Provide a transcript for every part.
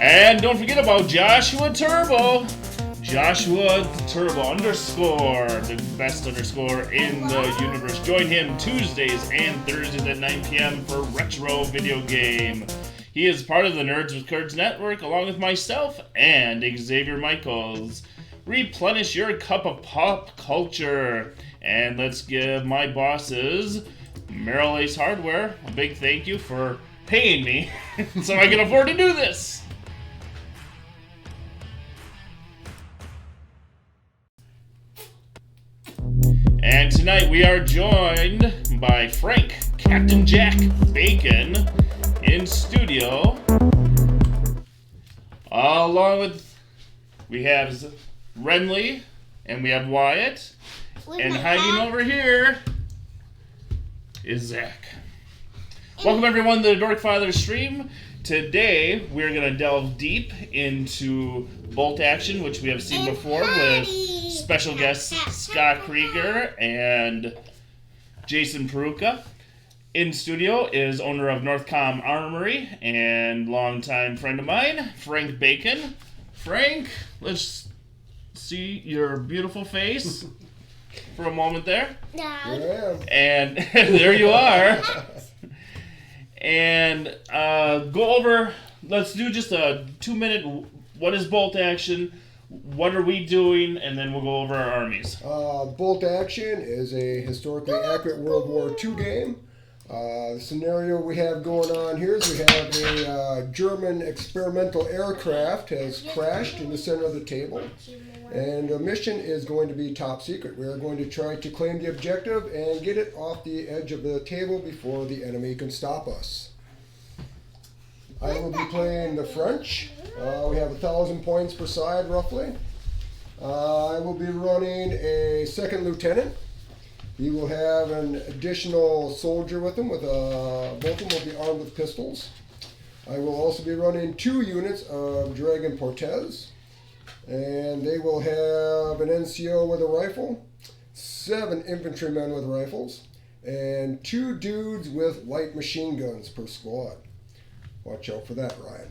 And don't forget about Joshua Turbo. Joshua Turbo underscore, the best underscore in the universe. Join him Tuesdays and Thursdays at 9 p.m. for Retro Video Game. He is part of the Nerds with Curds Network, along with myself and Xavier Michaels. Replenish your cup of pop culture. And let's give my bosses, Merrill Ace Hardware, a big thank you for paying me so I can afford to do this. And tonight we are joined by Frank, Captain Jack Bacon, in studio. Along with, we have Renly, and we have Wyatt. And hiding over here is Zach. Welcome everyone to the Dorkfather stream. Today we're going to delve deep into Bolt Action, which we have seen before with special guests Scott Krieger and Jason Peruka. In studio is owner of North Comm Armory and longtime friend of mine, Frank Bacon. Frank, let's see your beautiful face for a moment there. Yeah. And there you are. And go over, let's do just a 2-minute, what is Bolt Action, what are we doing, and then we'll go over our armies. Bolt Action is a historically accurate World War II game. The scenario we have going on here is we have a German experimental aircraft has crashed in the center of the table. And the mission is going to be top secret. We are going to try to claim the objective and get it off the edge of the table before the enemy can stop us. I will be playing the French. We have 1,000 points per side, roughly. I will be running a second lieutenant. He will have an additional soldier with him. Both of them will be armed with pistols. I will also be running 2 units of Dragon Portez. And they will have an NCO with a rifle, 7 infantrymen with rifles, and 2 dudes with light machine guns per squad. Watch out for that, Ryan.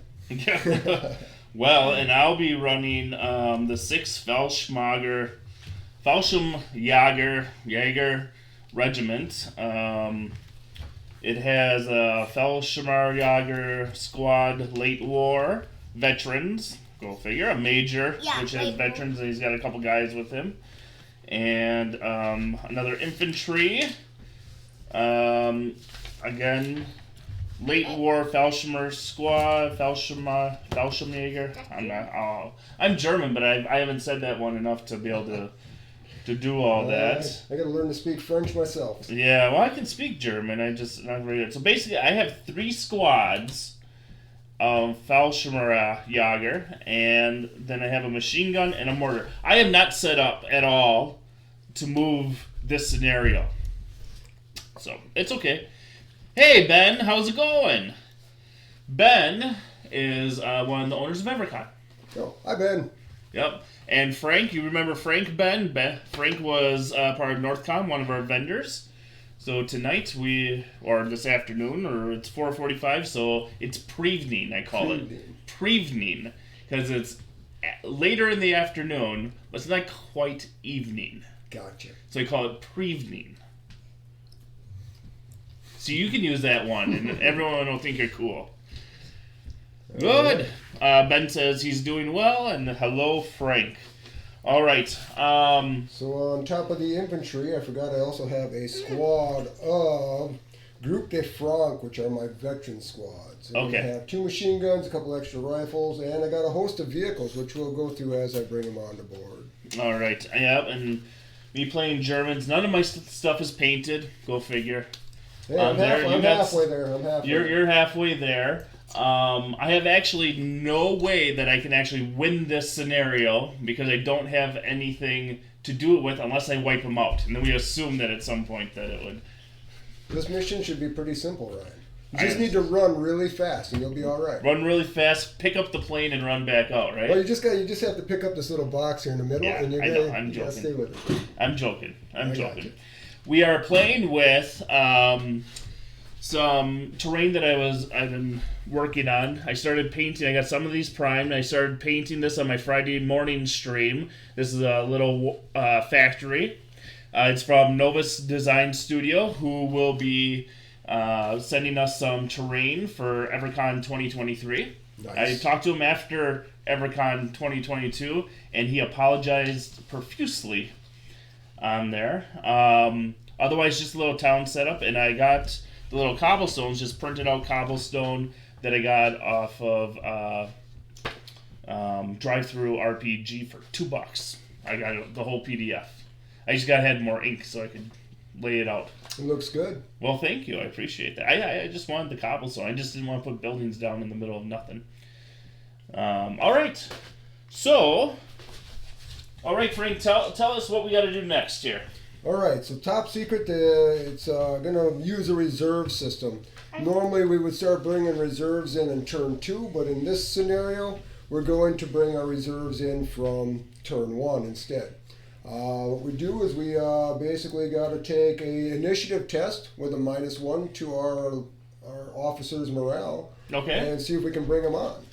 Well, and I'll be running the 6th Fallschirmjäger Regiment. It has a Fallschirmjäger Squad Late War veterans. Go figure. A major, which has veterans, and he's got a couple guys with him. And another infantry. Again, late war Fallschirmer squad, Fallschirmjäger. I'm German, but I haven't said that one enough to be able to do all that. I got to learn to speak French myself. Yeah, well, I can speak German. I just not very good. So basically, I have 3 squads of Fallschirmjäger, and then I have a machine gun and a mortar. I am not set up at all to move this scenario. So, it's okay. Hey, Ben, how's it going? Ben is one of the owners of Evercon. Oh, hi, Ben. Yep. And Frank, you remember Frank, Ben? Frank was part of North Comm, one of our vendors. So tonight or this afternoon, or it's 4:45, so it's prevening, I call it. Prevening. Because it's later in the afternoon, but it's not quite evening. Gotcha. So I call it prevening. So you can use that one, and everyone will think you're cool. Good. Ben says he's doing well, and hello, Frank. All right. So on top of the infantry, I forgot I also have a squad of Groupe de Franc, which are my veteran squads. And Okay. I have 2 machine guns, a couple extra rifles, and I got a host of vehicles, which we'll go through as I bring them on the board. All right. Yep, and me playing Germans. None of my stuff is painted. Go figure. Hey, I'm halfway there. You're halfway there. I have actually no way that I can actually win this scenario because I don't have anything to do it with unless I wipe them out. And then we assume that at some point that it would. This mission should be pretty simple, Ryan. You just need to run really fast and you'll be all right. Run really fast, pick up the plane, and run back out, right? Well, you just have to pick up this little box here in the middle, and you're going I'm joking. stay with it. I'm joking. We are playing with some terrain that I've been working on. I started painting. I got some of these primed. I started painting this on my Friday morning stream. This is a little factory. It's from Novus Design Studio, who will be sending us some terrain for EverCon 2023. Nice. I talked to him after EverCon 2022, and he apologized profusely on there. Otherwise, just a little town setup, and I got the little cobblestones, just printed out cobblestone that I got off of Drive-Thru RPG for $2. I got the whole PDF. I just got had more ink so I could lay it out. It looks good. Well, thank you. I appreciate that. I just wanted the cobblestone. I just didn't want to put buildings down in the middle of nothing. All right. So, all right, Frank, tell us what we got to do next here. All right, so top secret, it's going to use a reserve system. Normally we would start bringing reserves in turn 2, but in this scenario, we're going to bring our reserves in from turn 1 instead. What we do is we basically got to take a initiative test with a -1 to our officers' morale, Okay. and see if we can bring them on.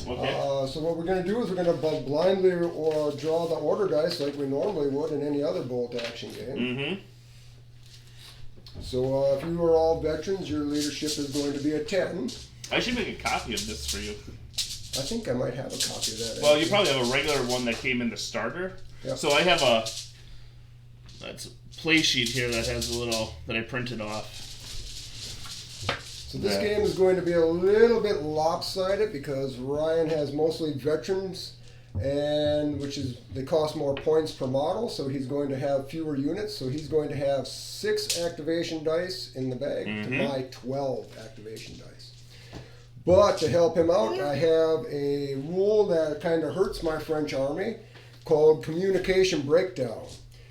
Okay. So what we're going to do is we're going to blindly or draw the order dice like we normally would in any other bolt action game. Mm-hmm. So if you are all veterans, your leadership is going to be a 10. I should make a copy of this for you. I think I might have a copy of that. Well, you probably have a regular one that came in the starter. Yep. So I have that's a play sheet here that has a little that I printed off. So this game is going to be a little bit lopsided because Ryan has mostly veterans, and they cost more points per model, so he's going to have fewer units. So he's going to have 6 activation dice in the bag to my 12 activation dice. But to help him out, I have a rule that kind of hurts my French army called communication breakdown.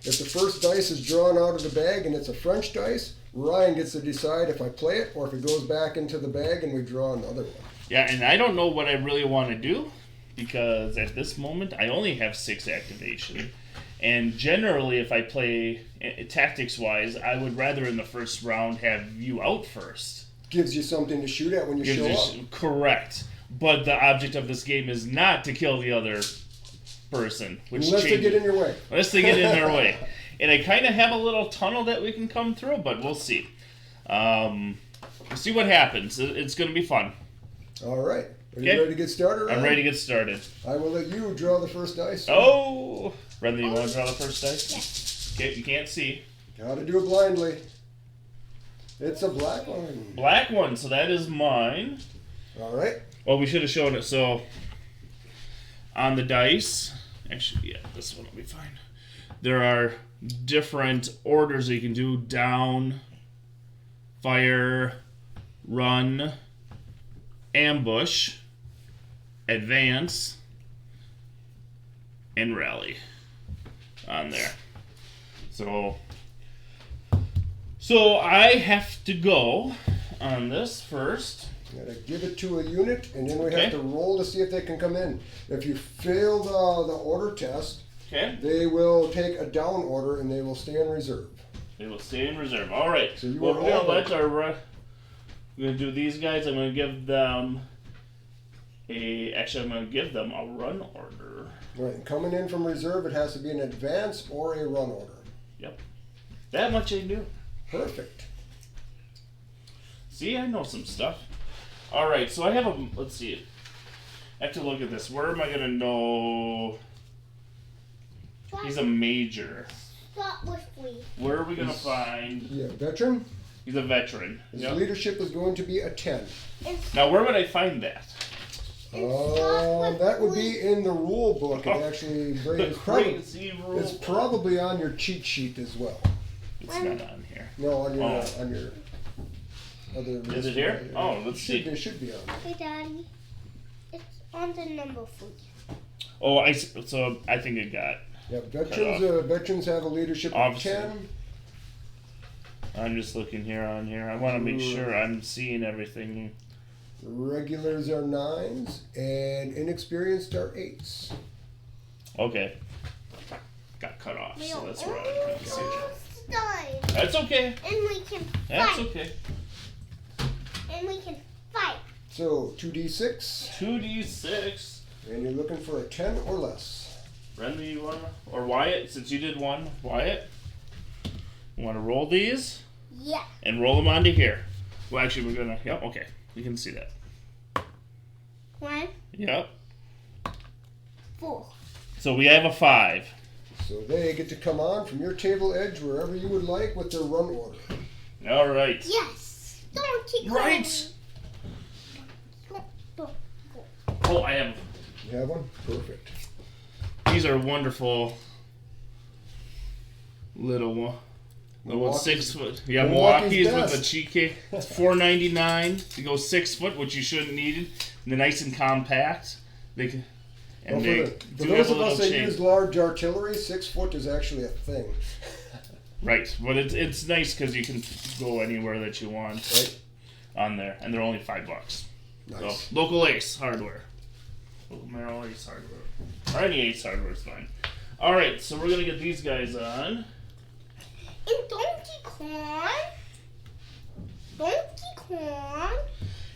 If the first dice is drawn out of the bag and it's a French dice, Ryan gets to decide if I play it or if it goes back into the bag and we draw another one. Yeah, and I don't know what I really want to do because at this moment I only have 6 activation. And generally, if I play tactics-wise, I would rather in the first round have you out first. Gives you something to shoot at when you show up. Correct. But the object of this game is not to kill the other person. Unless they get in your way. Unless they get in their way. And I kind of have a little tunnel that we can come through, but we'll see. We'll see what happens. It's going to be fun. All right. Are you ready to get started, Ryan? I'm ready to get started. I will let you draw the first dice. Oh! Renly, you want to draw the first dice? Yes. Okay, you can't see. Gotta do it blindly. It's a black one. Black one, so that is mine. All right. Well, we should have shown it. So, on the dice, actually, yeah, this one will be fine. There are different orders that you can do: down, fire, run, ambush, advance, and rally on there. So I have to go on this first. You gotta give it to a unit, and then we Okay. have to roll to see if they can come in. If you fail the order test, Okay. they will take a down order and they will stay in reserve. They will stay in reserve. All right. So you well, are we're gonna all let our. We're gonna do these guys. I'm gonna give them I'm gonna give them a run order. Right. Coming in from reserve, it has to be an advance or a run order. Yep. That much I knew. Perfect. See, I know some stuff. All right. So I have a. Let's see. I have to look at this. Where am I gonna know? He's a major. Start with me. Where are we gonna find? Yeah, veteran. He's a veteran. His Yep. leadership is going to be a 10. Now, where would I find that? That would be in the rule book. It actually The it's crazy rule. it's probably on your cheat sheet as well. It's not on here. No, on your Oh. other. Is it here? Oh, let's see. It should be on. Hey, Daddy. It's on the number 3. Oh, so I think it got. Yeah, veterans have a leadership of Officer. 10. I'm just looking here on here. I want to make sure I'm seeing everything. Regulars are 9s, and inexperienced are 8s. Okay. Got cut off, so that's where I couldn't see it. Almost done. That's okay. And we can That's fight. okay. and we can fight. So 2d6. 2d6. And you're looking for a 10 or less. Renly, you want to, or Wyatt, since you did one, Wyatt, you want to roll these? Yeah. And roll them onto here. Well, actually, we're going to, yep, okay. We can see that. 1, Yep. 4. So we have a 5. So they get to come on from your table edge wherever you would like with their run order. All right. Yes. Donkey Kong. Right. Go. Oh, I have. You have one? Perfect. These are wonderful little Milwaukee's- 6 foot. Yeah, Milwaukee's Milwaukee's with best. the cheesecake. It's $4.99 to go 6 foot, which you shouldn't need. And they're nice and compact. They can, and Well, they for do those have a of us little that shape. use large artillery, 6 foot is actually a thing. Right, but it's nice because you can go anywhere that you want Right? on there, and they're only $5. Nice. So, local Ace Hardware. Local Merrill Ace Hardware. Or any Ace Hardware is fine. Alright, so we're going to get these guys on. And Donkey Kong.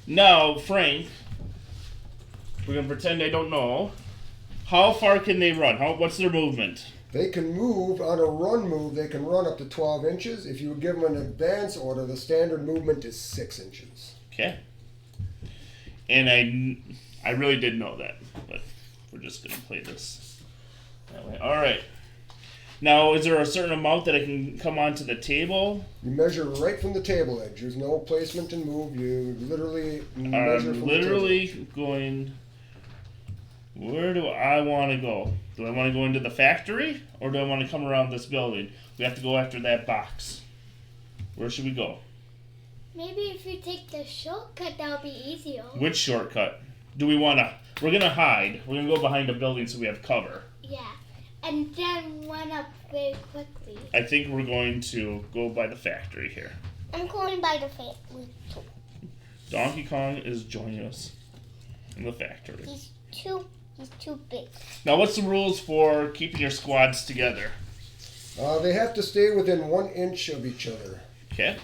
Now, Frank, we're going to pretend I don't know. How far can they run? What's their movement? They can move, on a run move, they can run up to 12 inches. If you give them an advance order, the standard movement is 6 inches. Okay. And I really didn't know that, but we're just going to play this that way. Alright. Now, is there a certain amount that I can come onto the table? You measure right from the table edge. There's no placement and move. You literally measure from I'm the table literally edge. going... Where do I want to go? Do I want to go into the factory? Or do I want to come around this building? We have to go after that box. Where should we go? Maybe if you take the shortcut, that'll be easier. Which shortcut? Do we want to... We're going to hide. We're going to go behind a building so we have cover. Yeah. And then run up very quickly. I think we're going to go by the factory here. I'm going by the family too. Donkey Kong is joining us in the factory. He's too big. Now, what's the rules for keeping your squads together? They have to stay within 1 inch of each other. Okay.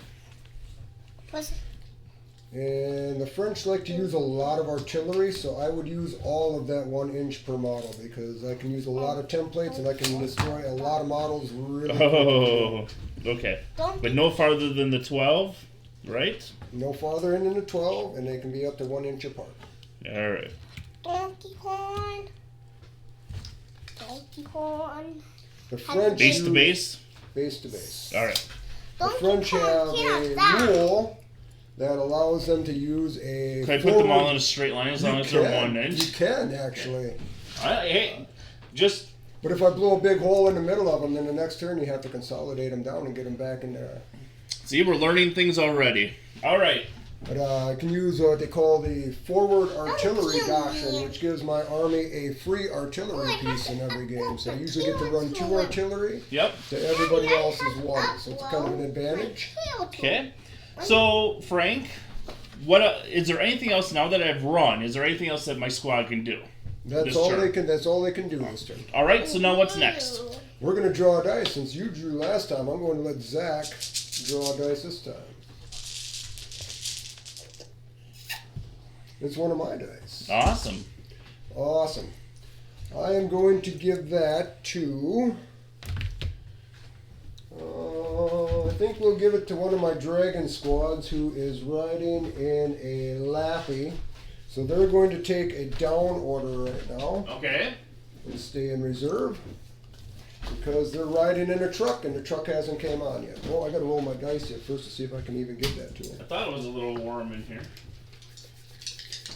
And the French like to use a lot of artillery, so I would use all of that 1 inch per model because I can use a lot of templates and I can destroy a lot of models really quickly. Oh, okay. But no farther than the 12, right? No farther in than the 12, and they can be up to 1 inch apart. All right. Donkey Kong. Donkey Kong. The French Base to use base? base to base. All right. The Donkey French Kong have can't a stop. rule that allows them to use a Can I put them all in a straight line as long as they're 1 You inch? can, actually. Hey, just... But if I blow a big hole in the middle of them, then the next turn you have to consolidate them down and get them back in there. See, we're learning things already. All right. But I can use what they call the forward artillery cute. doctrine, which gives my army a free artillery piece in every game. So I usually get to run 2 artillery Yep. to everybody else's 1. So it's kind of an advantage. Okay. So, Frank, what is there anything else now that I've run? Is there anything else that my squad can do? That's This all turn. they can. That's all they can do this turn. All right. So now what's next? We're going to draw a dice. Since you drew last time, I'm going to let Zach draw a dice this time. It's one of my dice. Awesome. Awesome. I am going to give that to... I think we'll give it to one of my dragon squads who is riding in a Laffy. So they're going to take a down order right now Okay. and stay in reserve because they're riding in a truck and the truck hasn't came on yet. Oh, I got to roll my dice yet first to see if I can even get that to them. I thought it was a little warm in here.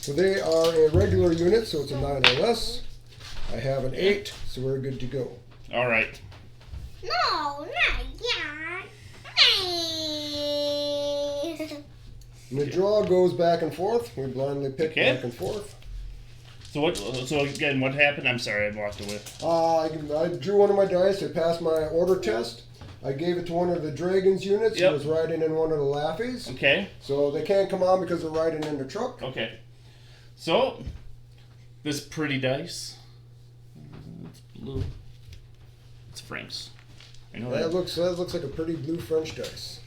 So they are a regular unit, so it's a 9 or less. I have an 8, so we're good to go. All right. No, not yet. And the draw goes back and forth. We blindly pick Okay. back and forth. So what? So again, what happened? I'm sorry, I walked away. I drew one of my dice. I passed my order test. I gave it to one of the Dragons units Yep. who was riding in one of the Laffies. Okay. So they can't come on because they're riding in the truck. Okay. So this pretty dice. It's blue. It's Frank's. I know That that. looks like a pretty blue French dice.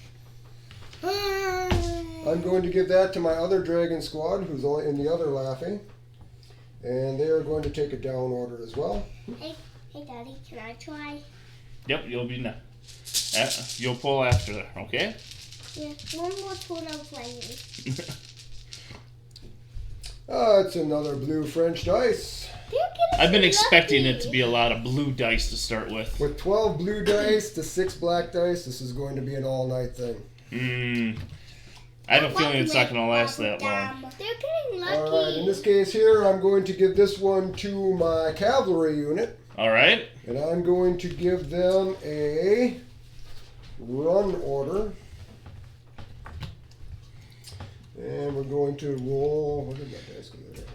I'm going to give that to my other Dragon Squad, who's in the other laughing. And they are going to take a down order as well. Hey, Daddy, can I try? Yep, you'll you'll pull after her, okay? Yeah, one more turn I'm playing. It's another blue French dice. I've been expecting it to be a lot of blue dice to start with. With 12 blue dice to 6 black dice, this is going to be an all-night thing. I have a feeling it's not going to last that long. They're getting lucky. Alright, in this case here, I'm going to give this one to my cavalry unit. Alright. And I'm going to give them a run order. And we're going to roll... What did that dice go there?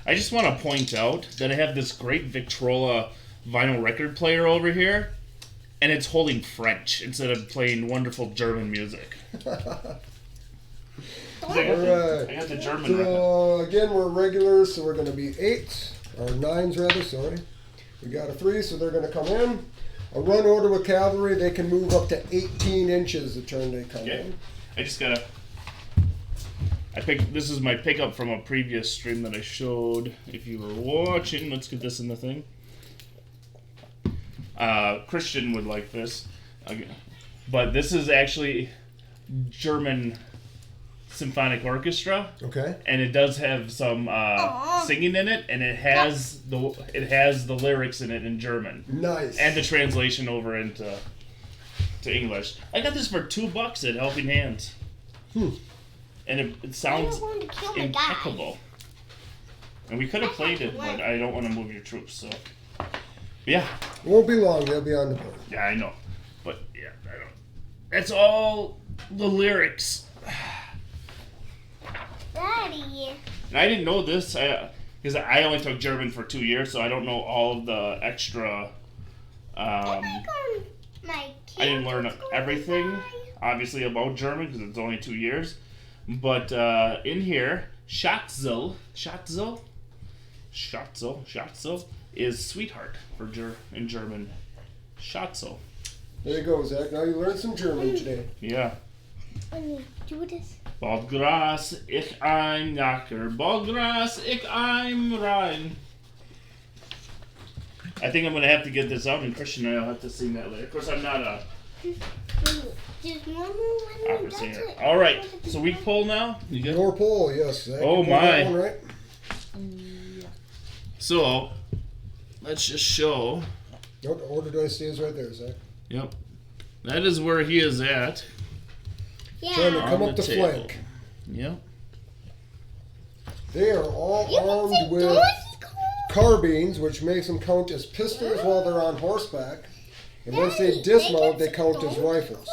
I just want to point out that I have this great Victrola vinyl record player over here, and it's holding French instead of playing wonderful German music. I got the German record. So, again, we're regulars, so we're going to be 8, or 9s rather, sorry. We got a 3, so they're going to come in. A run order with cavalry, they can move up to 18 inches the turn they come in. I just gotta... This is my pickup from a previous stream that I showed. If you were watching, let's get this in the thing. Christian would like this. But this is actually German symphonic orchestra. Okay. And it does have some singing in it, and it has the lyrics in it in German. Nice. And the translation over into English. I got this for $2 at Helping Hands. And it sounds impeccable. And we could have played it, but I don't want to move your troops, so... Yeah. It won't be long, they'll be on the board. Yeah, I know. But, yeah, I don't... That's all the lyrics. Daddy. And I didn't know this, because I only took German for 2 years, so I don't know all of the extra... I didn't learn everything, obviously, about German, because it's only 2 years. But in here, Schatzel is sweetheart in German. Schatzel. There you go, Zach. Now you learned some German today. Yeah. When you do this. Baldgras, ich ein Jacker. Baldgras, ich ein rein. I think I'm going to have to get this out, and Christian and I will have to sing that later. Of course, I'm not a... Just one more one. That's it. All right, so we pull now. You good? Your pull, yes. Zach. Oh You pull that my! one, right? So let's just show. Nope, the order dice stays right there, Zach. Yep, that is where he is at. Yeah. Trying to come On up the the table. flank. Yep. They are all armed with carbines, which makes them count as pistols while they're on horseback. And once they dismount, they count as rifles.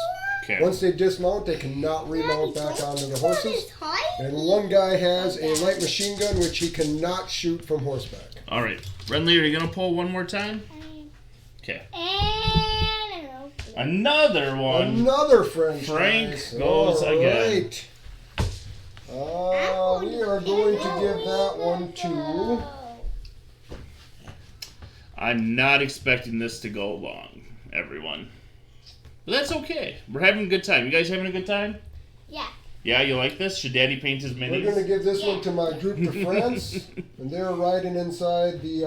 Okay. Once they dismount, they cannot remount back onto the horses. And one guy has a light machine gun, which he cannot shoot from horseback. All right, Renly, are you gonna pull one more time? Okay. Another one. Another French. Frank dice. goes All again. right. We are going to give that one to... I'm not expecting this to go long, everyone. But that's okay. We're having a good time. You guys having a good time? Yeah. Yeah, you like this? Should Daddy paint his minis? We're going to give this one to my group de France, and they're riding inside the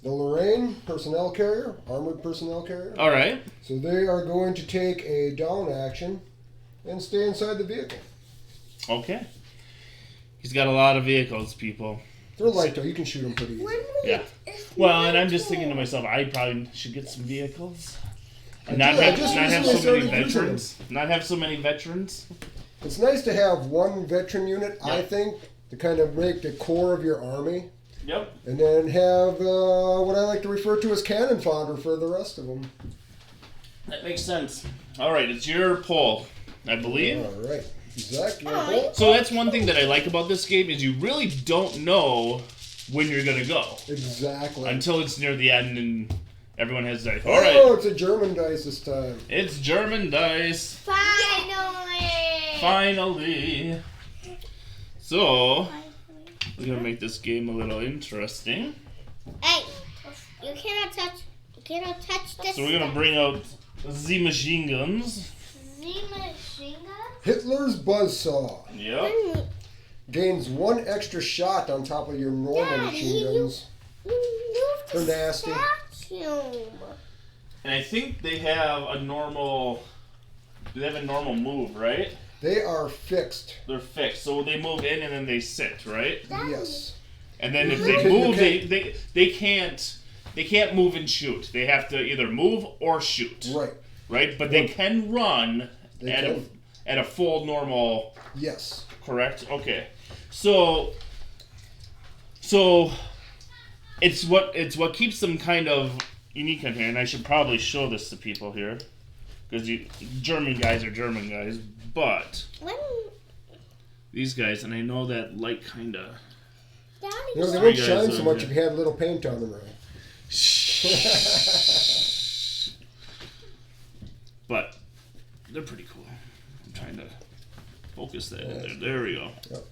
Lorraine personnel carrier, armored personnel carrier. All right. So they are going to take a down action and stay inside the vehicle. Okay. He's got a lot of vehicles, people. They're light though, you can shoot them pretty easy. Yeah. Well, and I'm just thinking to myself, I probably should get some vehicles. And not I have just so recently many started using veterans. Not have so many veterans. It's nice to have one veteran unit, I Yep. think, to kind of make the core of your army. Yep. And then have what I like to refer to as cannon fodder for the rest of them. That makes sense. All right, it's your pull, I believe. All right. Zach, your pull? So that's one thing that I like about this game is you really don't know when you're going to go. Exactly. Until it's near the end and everyone has dice. All Oh, right. it's a German dice this time. It's German dice. Finally. So, we're going to make this game a little interesting. Hey, you cannot touch this. So we're going to bring out the machine guns. The machine gun? Hitler's Buzzsaw. Yep. Gains 1 extra shot on top of your normal machine guns. They're nasty. And I think they have a normal. Do they have a normal move, right? They are fixed. They're fixed, so they move in and then they sit, right? Yes. And then if they move, they can't move and shoot. They have to either move or shoot. Right. Right, but they can run at a full normal. Yes. Correct. Okay. So it's what keeps them kind of unique on here, and I should probably show this to people here because German guys are German guys, but these guys, and I know that light kind of. They won't shine so much if you had a little paint on them, right? But they're pretty cool. I'm trying to focus that in there. There we go. Yep.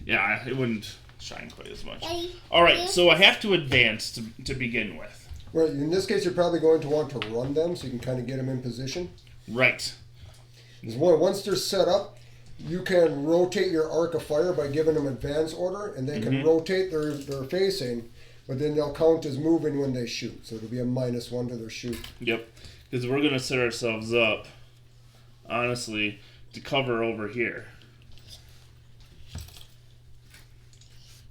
Yeah, it wouldn't shine quite as much. All right, so I have to advance to begin with. Right. In this case, you're probably going to want to run them so you can kind of get them in position. Right. Once they're set up, you can rotate your arc of fire by giving them advance order, and they can rotate their facing, but then they'll count as moving when they shoot. So it'll be a -1 to their shoot. Yep. Because we're going to set ourselves up, honestly, to cover over here.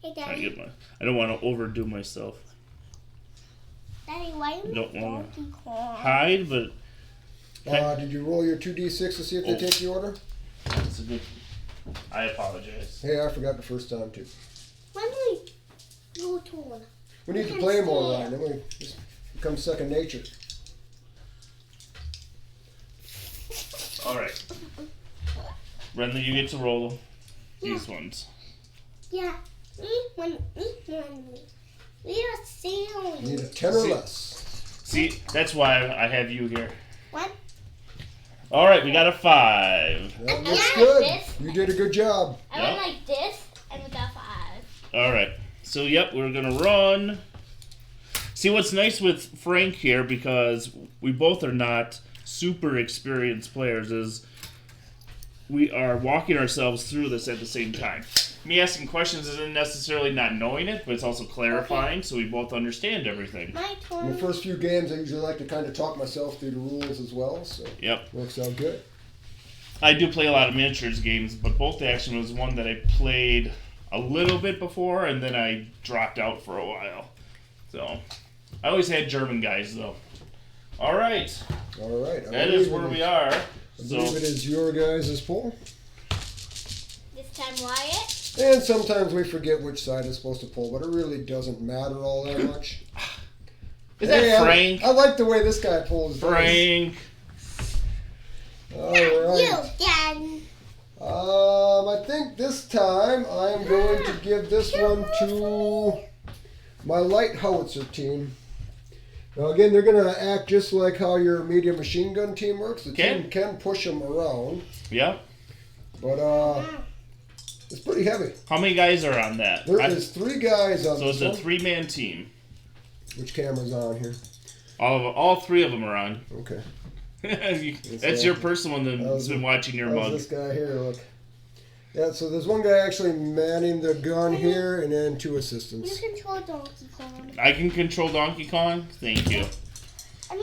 Hey, Daddy. I don't want to overdo myself. Daddy, why I don't want to Donkey Kong? hide, but... Did you roll your 2d6 to see if they take the order? That's a good... I apologize. Hey, I forgot the first time, too. When do we go to one? We need to play more, Ryan. Then we just become second nature. All right. Renly, you get to roll these ones. Yeah. We are sailing. You need a 10 or less. See, that's why I have you here. What? All right, we got a 5. That looks like good. this. You did a good job. I went like this, and we got 5. All right. So, yep, we're going to run. See, what's nice with Frank here, because we both are not super experienced players, is we are walking ourselves through this at the same time. Me asking questions isn't necessarily not knowing it, but it's also clarifying, so we both understand everything. My turn. In the first few games, I usually like to kind of talk myself through the rules as well, so Yep. works out good. I do play a lot of miniatures games, but Bolt Action was one that I played a little bit before, and then I dropped out for a while. So, I always had German guys, though. All right. All right. That is where we are. I believe it is your guys' pull. This time, Wyatt. And sometimes we forget which side is supposed to pull, but it really doesn't matter all that much. Is that Frank? I like the way this guy pulls. Frank. All right. You, Dad. I think this time I'm going to give this one to my light howitzer team. Now again, they're going to act just like how your medium machine gun team works. The team can push them around. Yeah. But it's pretty heavy. How many guys are on that? There is 3 guys on so this it's a one. 3-man team. Which camera's on here? All 3 of them are on. Okay. That's your person one that's been watching your mug. This guy here, look. Yeah, so there's one guy actually manning the gun here, and then 2 assistants. You control Donkey Kong. I can control Donkey Kong? Thank you.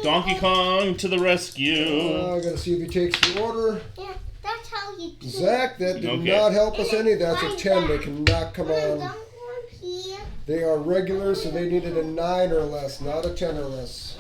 Donkey Kong to the rescue. I gotta see if he takes the order. Yeah, that's how you do it. Zach, that did not help us any. That's a 10. They cannot come on. Down here. They are regular, so they needed a 9 or less, not a 10 or less.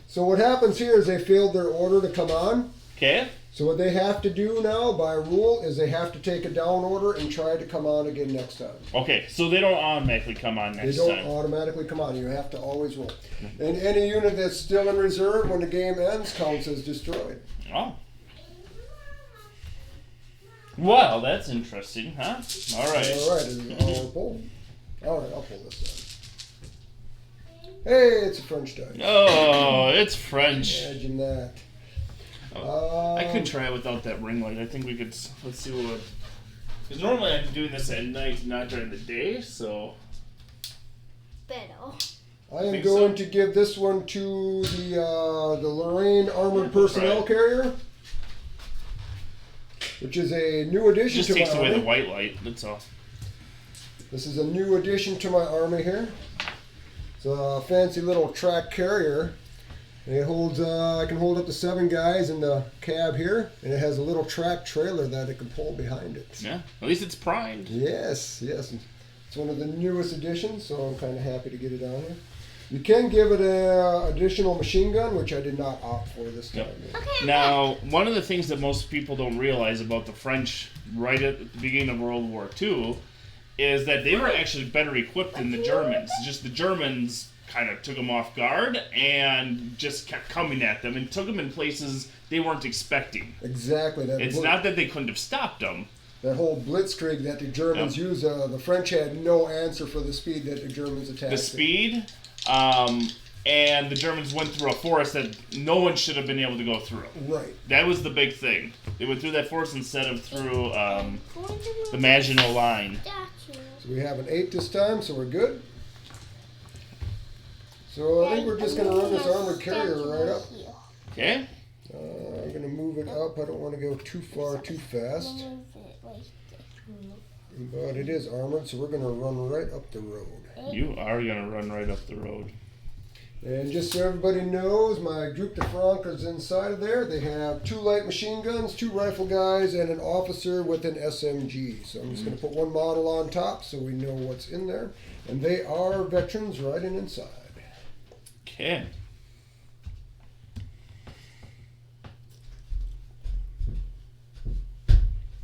So what happens here is they failed their order to come on. Okay. So what they have to do now, by rule, is they have to take a down order and try to come on again next time. Okay, so they don't automatically come on next They don't time. automatically come on. You have to always roll. And any unit that's still in reserve when the game ends counts as destroyed. Oh. Well, that's interesting, huh? All right. All right, I'll pull. All right, I'll pull this down. Hey, it's a French die. Oh, it's French. Imagine that. I could try it without that ring light. I think we could. Let's see what. Because normally I'm doing this at night, not during the day. So. Better. I am going to give this one to the Lorraine Armored Personnel Carrier. which is a new addition Just to my takes away army. the white light. That's all. This is a new addition to my army here. It's a fancy little track carrier. And it holds, I can hold up to 7 guys in the cab here, and it has a little track trailer that it can pull behind it. Yeah, at least it's primed. Yes. It's one of the newest additions, so I'm kind of happy to get it on here. You can give it an additional machine gun, which I did not opt for this time. Yep. Okay. Now, one of the things that most people don't realize about the French right at the beginning of World War II is that they were actually better equipped than the Germans. Just the Germans kind of took them off guard and just kept coming at them and took them in places they weren't expecting. Exactly. It's not that they couldn't have stopped them. That whole blitzkrieg that the Germans used, the French had no answer for the speed that the Germans attacked. The speed, and the Germans went through a forest that no one should have been able to go through. Right. That was the big thing. They went through that forest instead of through the Maginot Line. So we have an 8 this time, so we're good. So I think we're just going to run this armored carrier right up. Okay. I'm going to move it up. I don't want to go too far too fast. But it is armored, so we're going to run right up the road. You are going to run right up the road. And just so everybody knows, my group de Franc is inside of there. They have 2 light machine guns, 2 rifle guys, and an officer with an SMG. So I'm just going to put one model on top so we know what's in there. And they are veterans riding inside. Okay.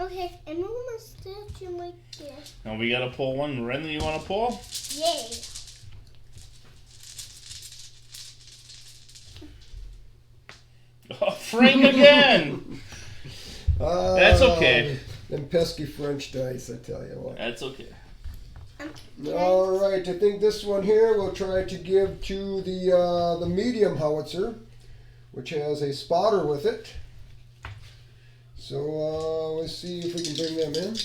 Okay, and move my statue right there. Now we got to pull one. Renly, you want to pull? Yay. Oh, Frank again! That's okay. Them pesky French dice, I tell you what. That's okay. All right, I think this one here we'll try to give to the medium which has a spotter with it. So let's see if we can bring them in.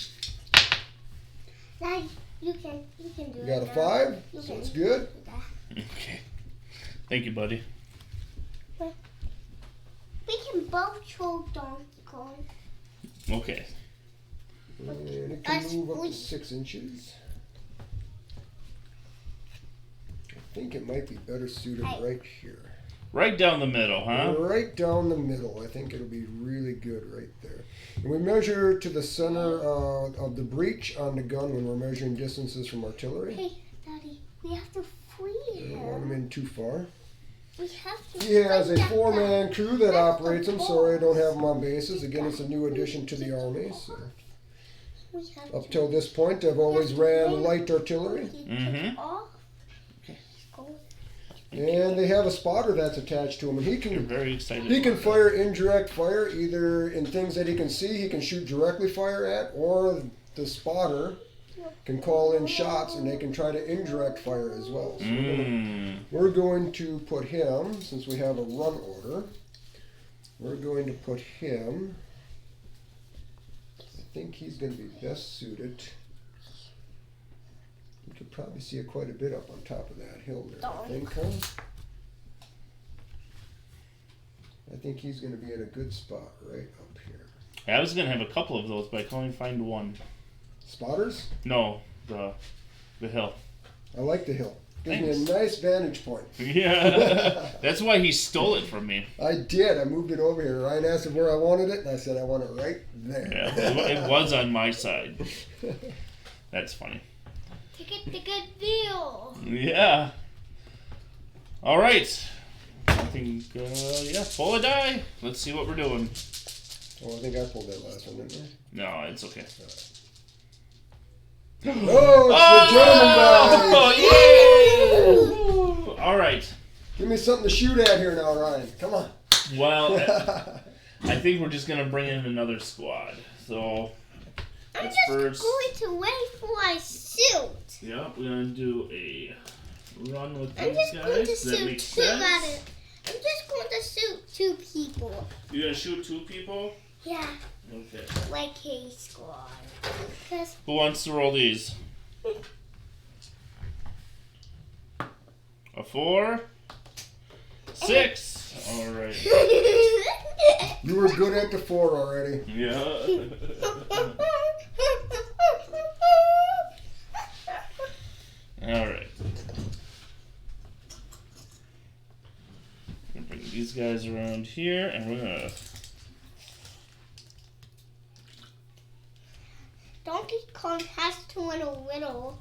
Dad, you can do it. We got a now. 5, You so can it's good. do that. Okay. Thank you, buddy. We can both throw Donkey Kong. Okay. And it can move up to 6 inches. I think it might be better suited right here. Right down the middle, huh? Right down the middle. I think it'll be really good right there. And we measure to the center of the breech on the gun when we're measuring distances from artillery. Hey, Daddy, we have to free I him. don't want him in too far. We have to. He has a fight that 4-man guy. crew that That's operates the them. Sorry I don't have boss. them on bases. Again, it's a new addition to the army. So We have up to. till this point, I've always ran light artillery. He took Mhm. off. Okay. He's going. And they have a spotter that's attached to him, and he You're can very excited. He can about fire indirect fire, either in things that he can see, he can shoot directly fire at, or the spotter can call in shots and they can try to indirect fire as well. So that. we're going to put him, since we have a run order, we're going to put him, I think he's going to be best suited. You could probably see it quite a bit up on top of that hill there, I think, huh? I think he's going to be in a good spot right up here. I was gonna have a couple of those, but I can only find one. Spotters? No, the hill. I like the hill. Gives Thanks. me a nice vantage point. Yeah, that's why he stole it from me. I did. I moved it over here. Ryan asked where I wanted it, and I said I want it right there. Yeah, it was on my side. That's funny. Take the good deal. Yeah. All right. I think, yeah, pull a die. Let's see what we're doing. Oh, I think I pulled that last one, didn't I? No, it's okay. Oh, it's the German guy! Yay! All right. Give me something to shoot at here now, Ryan. Come on. Well, I think we're just gonna bring in another squad. So I'm let's just first. going to wait for my suit. Yeah, we're gonna do a run with I'm these just going to guys. That shoot makes 2 sense. at it. I'm just going to shoot 2 people. You're gonna shoot 2 people. Yeah, Okay. like a squad. Because Who wants to roll these? A 4, 6. All right. You were good at the 4 already. Yeah. All right. I'm gonna bring these guys around here, and we're gonna. Donkey Kong has to win a little,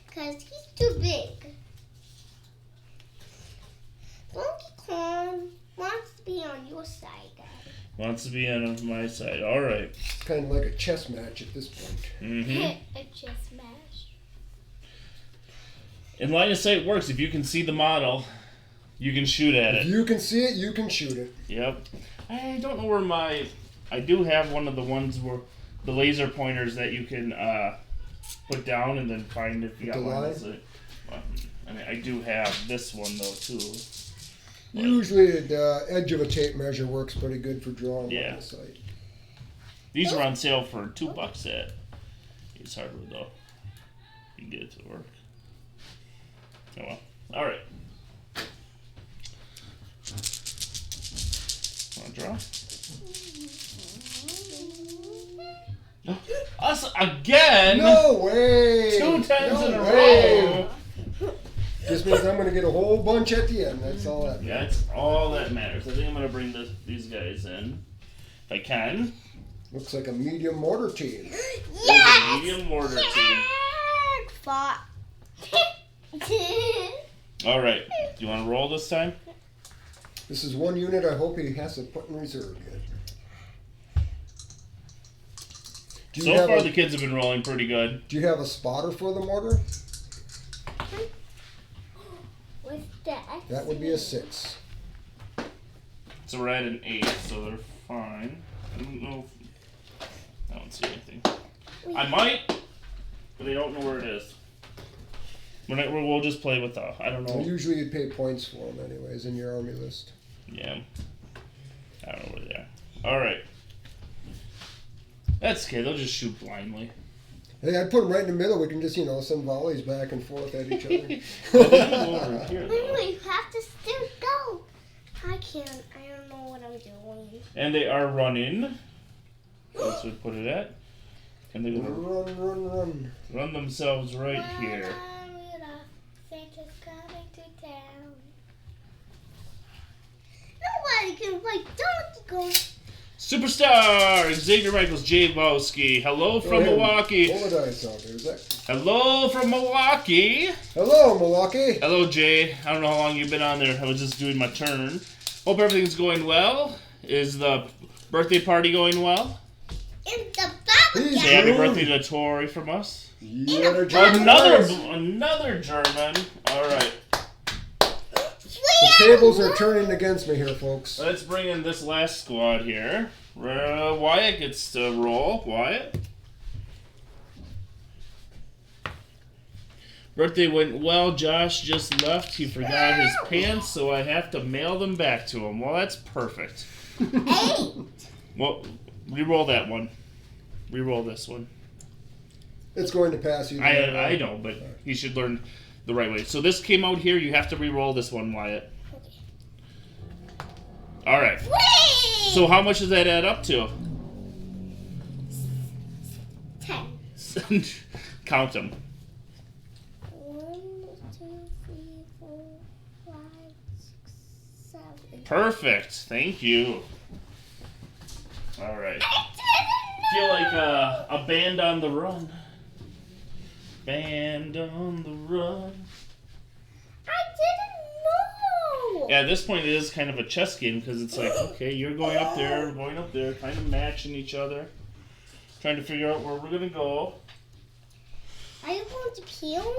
because he's too big. Donkey Kong wants to be on your side, Dad. Wants to be on my side. All right. It's kind of like a chess match at this point. Mm-hmm. A chess match. In line of sight works. If you can see the model, you can shoot at If it. you can see it, you can shoot it. Yep. I don't know where my. I do have one of the ones where the laser pointers that you can put down and then find if you got The line line? of sight. Well, I mean, I do have this one though too. Usually the edge of a tape measure works pretty good for drawing Yeah. on the sight. These are on sale for $2 at Ace Hardware though. You can get it to work. Oh well. All right. Want to draw? Us again? No way! 2 times in a way. row. Just means I'm going to get a whole bunch at the end. That's all that matters. That's all that matters. I think I'm going to bring these guys in. If I can. Looks like a medium mortar team. Yes! Medium mortar team. Fought. All right. Do you want to roll this time? This is one unit I hope he has to put in reserve yet. Do you So have far, a- the kids have been rolling pretty good. Do you have a spotter for the mortar? What's that? That would be a 6. So we're at an 8, so they're fine. I don't know if... I don't see anything. I might, but I don't know where it is. We'll just play with the... I don't know. Well, usually you pay points for them anyways in your army list. Yeah. I don't know where they are. All right. That's okay. They'll just shoot blindly. Hey, I'd put them right in the middle. We can just, send volleys back and forth at each other. Well, they can go over here, Wait, though. you have to still go. I can't. I don't know what I'm doing. And they are running. That's what we put it at. And they're going to Run. run themselves right here. Santa's coming to town. Nobody can play Donkey Kong. Superstar Xavier Michaels Jabowski. Hello from Go ahead. Milwaukee. Roll the dice out there, Zach. Hello from Milwaukee. Hello, Milwaukee. Hello, Jay. I don't know how long you've been on there. I was just doing my turn. Hope everything's going well. Is the birthday party going well? And the Baba He's Say happy Ooh. birthday to Tori from us. You better jump in Another place. another German. All right. The tables are turning against me here, folks. Let's bring in this last squad here. Wyatt gets to roll. Wyatt. Birthday went well. Josh just left. He forgot his pants, so I have to mail them back to him. Well, that's perfect. 8. Well, re-roll that one. Re-roll this one. It's going to pass you. I know, but you should learn the right way. So this came out here. You have to re-roll this one, Wyatt. All right. Whee! So how much does that add up to? 10. Count them. 1, 2, 3, 4, 5, 6, 7. Perfect. Thank you. All right. I didn't Feel know. like a band on the run. Band on the run. I didn't know. Yeah, at this point it is kind of a chess game because it's like, okay, you're going up there, we're going up there, kind of matching each other, trying to figure out where we're gonna go. Are you going to peel?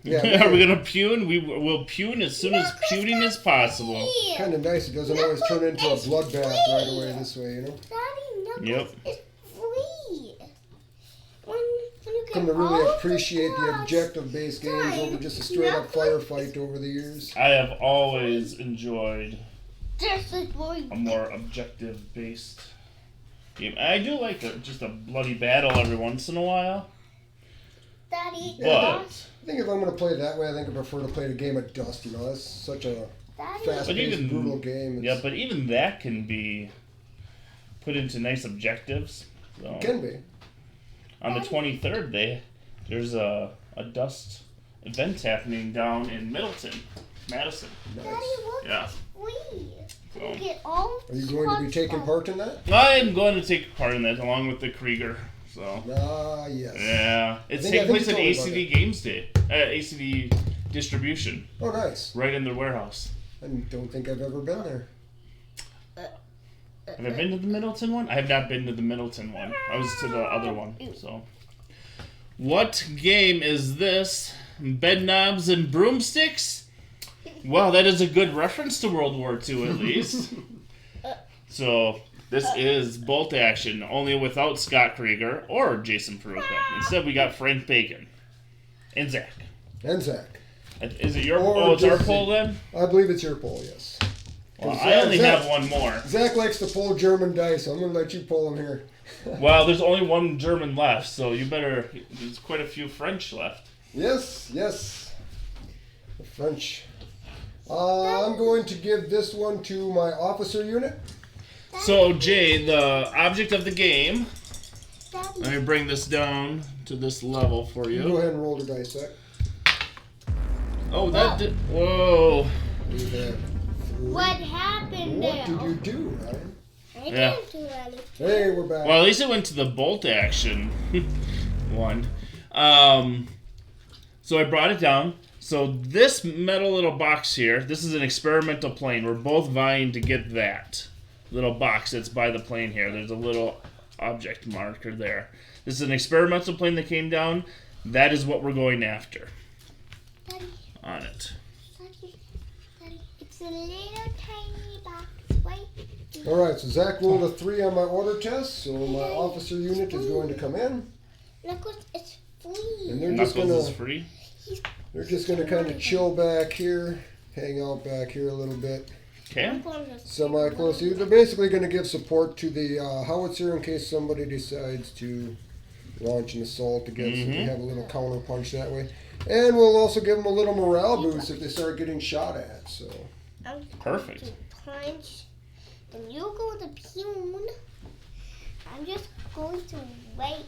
Yeah, Are we gonna pune? We'll pune as soon as puning is possible. Kind of nice. It doesn't always turn into a bloodbath right away this way, Daddy, Knuckles Yep. is free. When you get Come to all really the appreciate the blocks objective-based games over just a straight-up firefight over the years. I have always enjoyed This is really a more objective-based game. I do like just a bloody battle every once in a while, Daddy. but I think if I'm going to play it that way, I think I prefer to play the game of Dust. That's such a Daddy. fast-paced, even- brutal game. yeah, but even that can be put into nice objectives. So, Can be. on the 23rd, there's a dust event happening down in Middleton, Madison. Nice. Daddy, look, Yeah. we So, get all. Are you going to be taking part in that? I'm going to take part in that along with the Krieger. So Ah, yes. yeah, it's I taking think place you at told me about ACD Games Day, ACD Distribution, Oh, nice. right in their warehouse. I don't think I've ever been there. Have I been to the Middleton one? I have not been to the Middleton one. I was to the other one. So, what game is this? Bed knobs and broomsticks? Well, that is a good reference to World War II, at least. So, this is bolt action, only without Scott Krieger or Jason Peruka. Instead, we got Frank Bacon and Zach. And Zach. Is it your? Or Oh, it's our just- poll then. I believe it's your poll, yes. Well, Zach- I only Zach- have one more. Zach likes to pull German dice, so I'm going to let you pull them here. Well, there's only one German left, so you better. There's quite a few French left. Yes, yes. The French. I'm going to give this one to my officer unit. So, Jay, the object of the game. Daddy, Let me bring this down to this level for Go you. ahead and roll the dice, Zach. Oh, that did. Whoa. We have three. what happened What there? did you do, Ryan? I Yeah. didn't do anything. Hey, we're back. Well, at least it went to the bolt action one. So I brought it down. So this metal little box here, this is an experimental plane. We're both vying to get that little box that's by the plane here. There's a little object marker there. This is an experimental plane that came down. That is what we're going after Daddy, on it. Daddy, it's a little tiny box, right? All right, so Zach rolled a 3 on my order test, so my officer unit is going to come in, Look what it's free. and they're just Knuckles is gonna free. kind of chill back here, hang out back here a little bit, Okay. semi-close to you. They're basically going to give support to the howitzer in case somebody decides to launch an assault against it. They have a little counter punch that way, and we'll also give them a little morale boost if they start getting shot at. So I'm Perfect. going to punch, and you go to Pune. I'm just going to wait.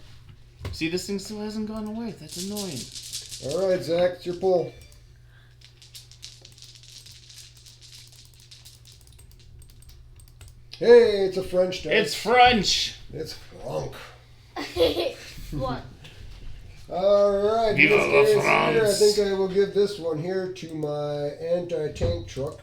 See, this thing still hasn't gone away. That's annoying. all right, Zach, it's your pull. Hey, it's a French dice. It's French. It's Franck. What? All right, Viva in la this case here, I France. think I will give this one here to my anti-tank truck.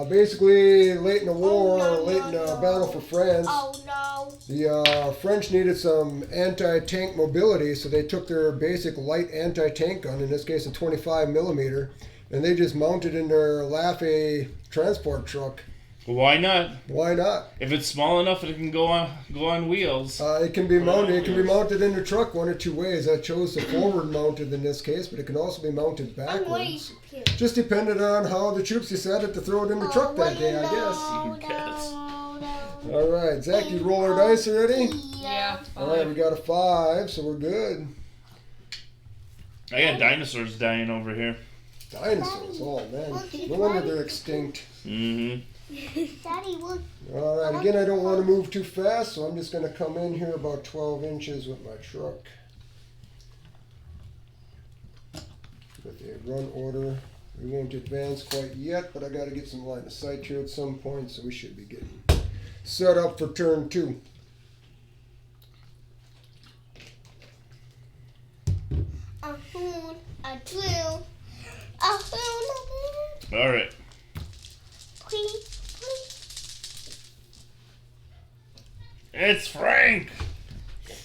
Basically, late in the war, no, late in the no. battle for France, Oh no. the French needed some anti-tank mobility, so they took their basic light anti-tank gun, in this case a 25 millimeter, and they just mounted in their Laffey transport truck. Why not? Why not? If it's small enough, it can go on wheels. It can be mounted. It can be mounted in the truck one or two ways. I chose the forward mounted in this case, but it can also be mounted I'm way backwards. superior. Just depended on how the troops decided to throw it in the truck that day, I No, You guess. no. guess. All right, Zach, you roll our dice already? Yeah. All right, we got a 5, so we're good. I got dinosaurs dying over here. Dinosaurs, oh man, no wonder they're extinct. Mm-hmm. Daddy, look. All right, again, I don't want to move too fast, so I'm just going to come in here about 12 inches with my truck. With a run order. We won't advance quite yet, but I got to get some line of sight here at some point, so we should be getting set up for turn 2. A hoon, a drill, a hoon, All right. please. It's Frank.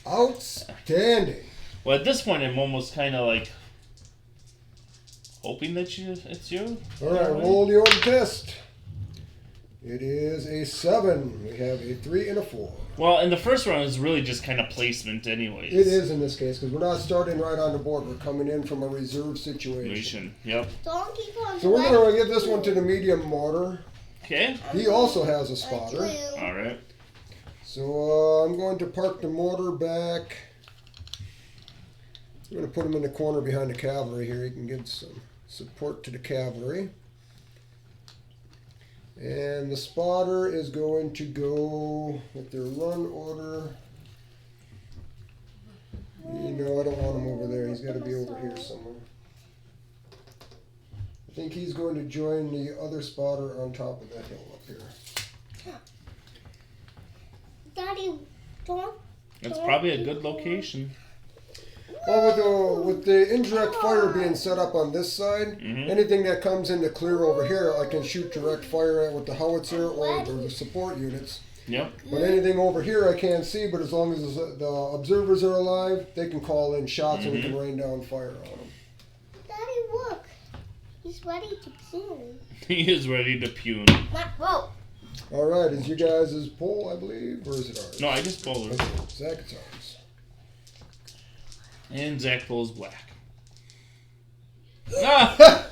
Outstanding. Well, at this point, I'm almost kind of like hoping that it's you. All right, roll the order test. It is a 7. We have a 3 and a 4. Well, and the first round is really just kind of placement, anyways. It is in this case, because we're not starting right on the board. We're coming in from a reserve situation. Situation. Yep. Donkey Kong. So we're going to give this one to the medium mortar. Okay. He also has a spotter. All right. So I'm going to park the mortar back. I'm going to put him in the corner behind the cavalry here. He can give some support to the cavalry. And the spotter is going to go with their run order. You know, I don't want him over there. He's got to be over here somewhere. I think he's going to join the other spotter on top of that hill up here. Daddy, don't. It's probably a good location. Well, with the indirect fire being set up on this side, anything that comes in to clear over here, I can shoot direct fire at with the howitzer or the support units. Yep. But anything over here I can't see, but as long as the observers are alive, they can call in shots and we can rain down fire on them. Daddy, look. He's ready to pune. He is ready to pune. Whoa. All right, is you guys' poll, I believe, or is it ours? No, I just pulled her. Okay, Zach, it's ours. And Zach pulls black. Ah!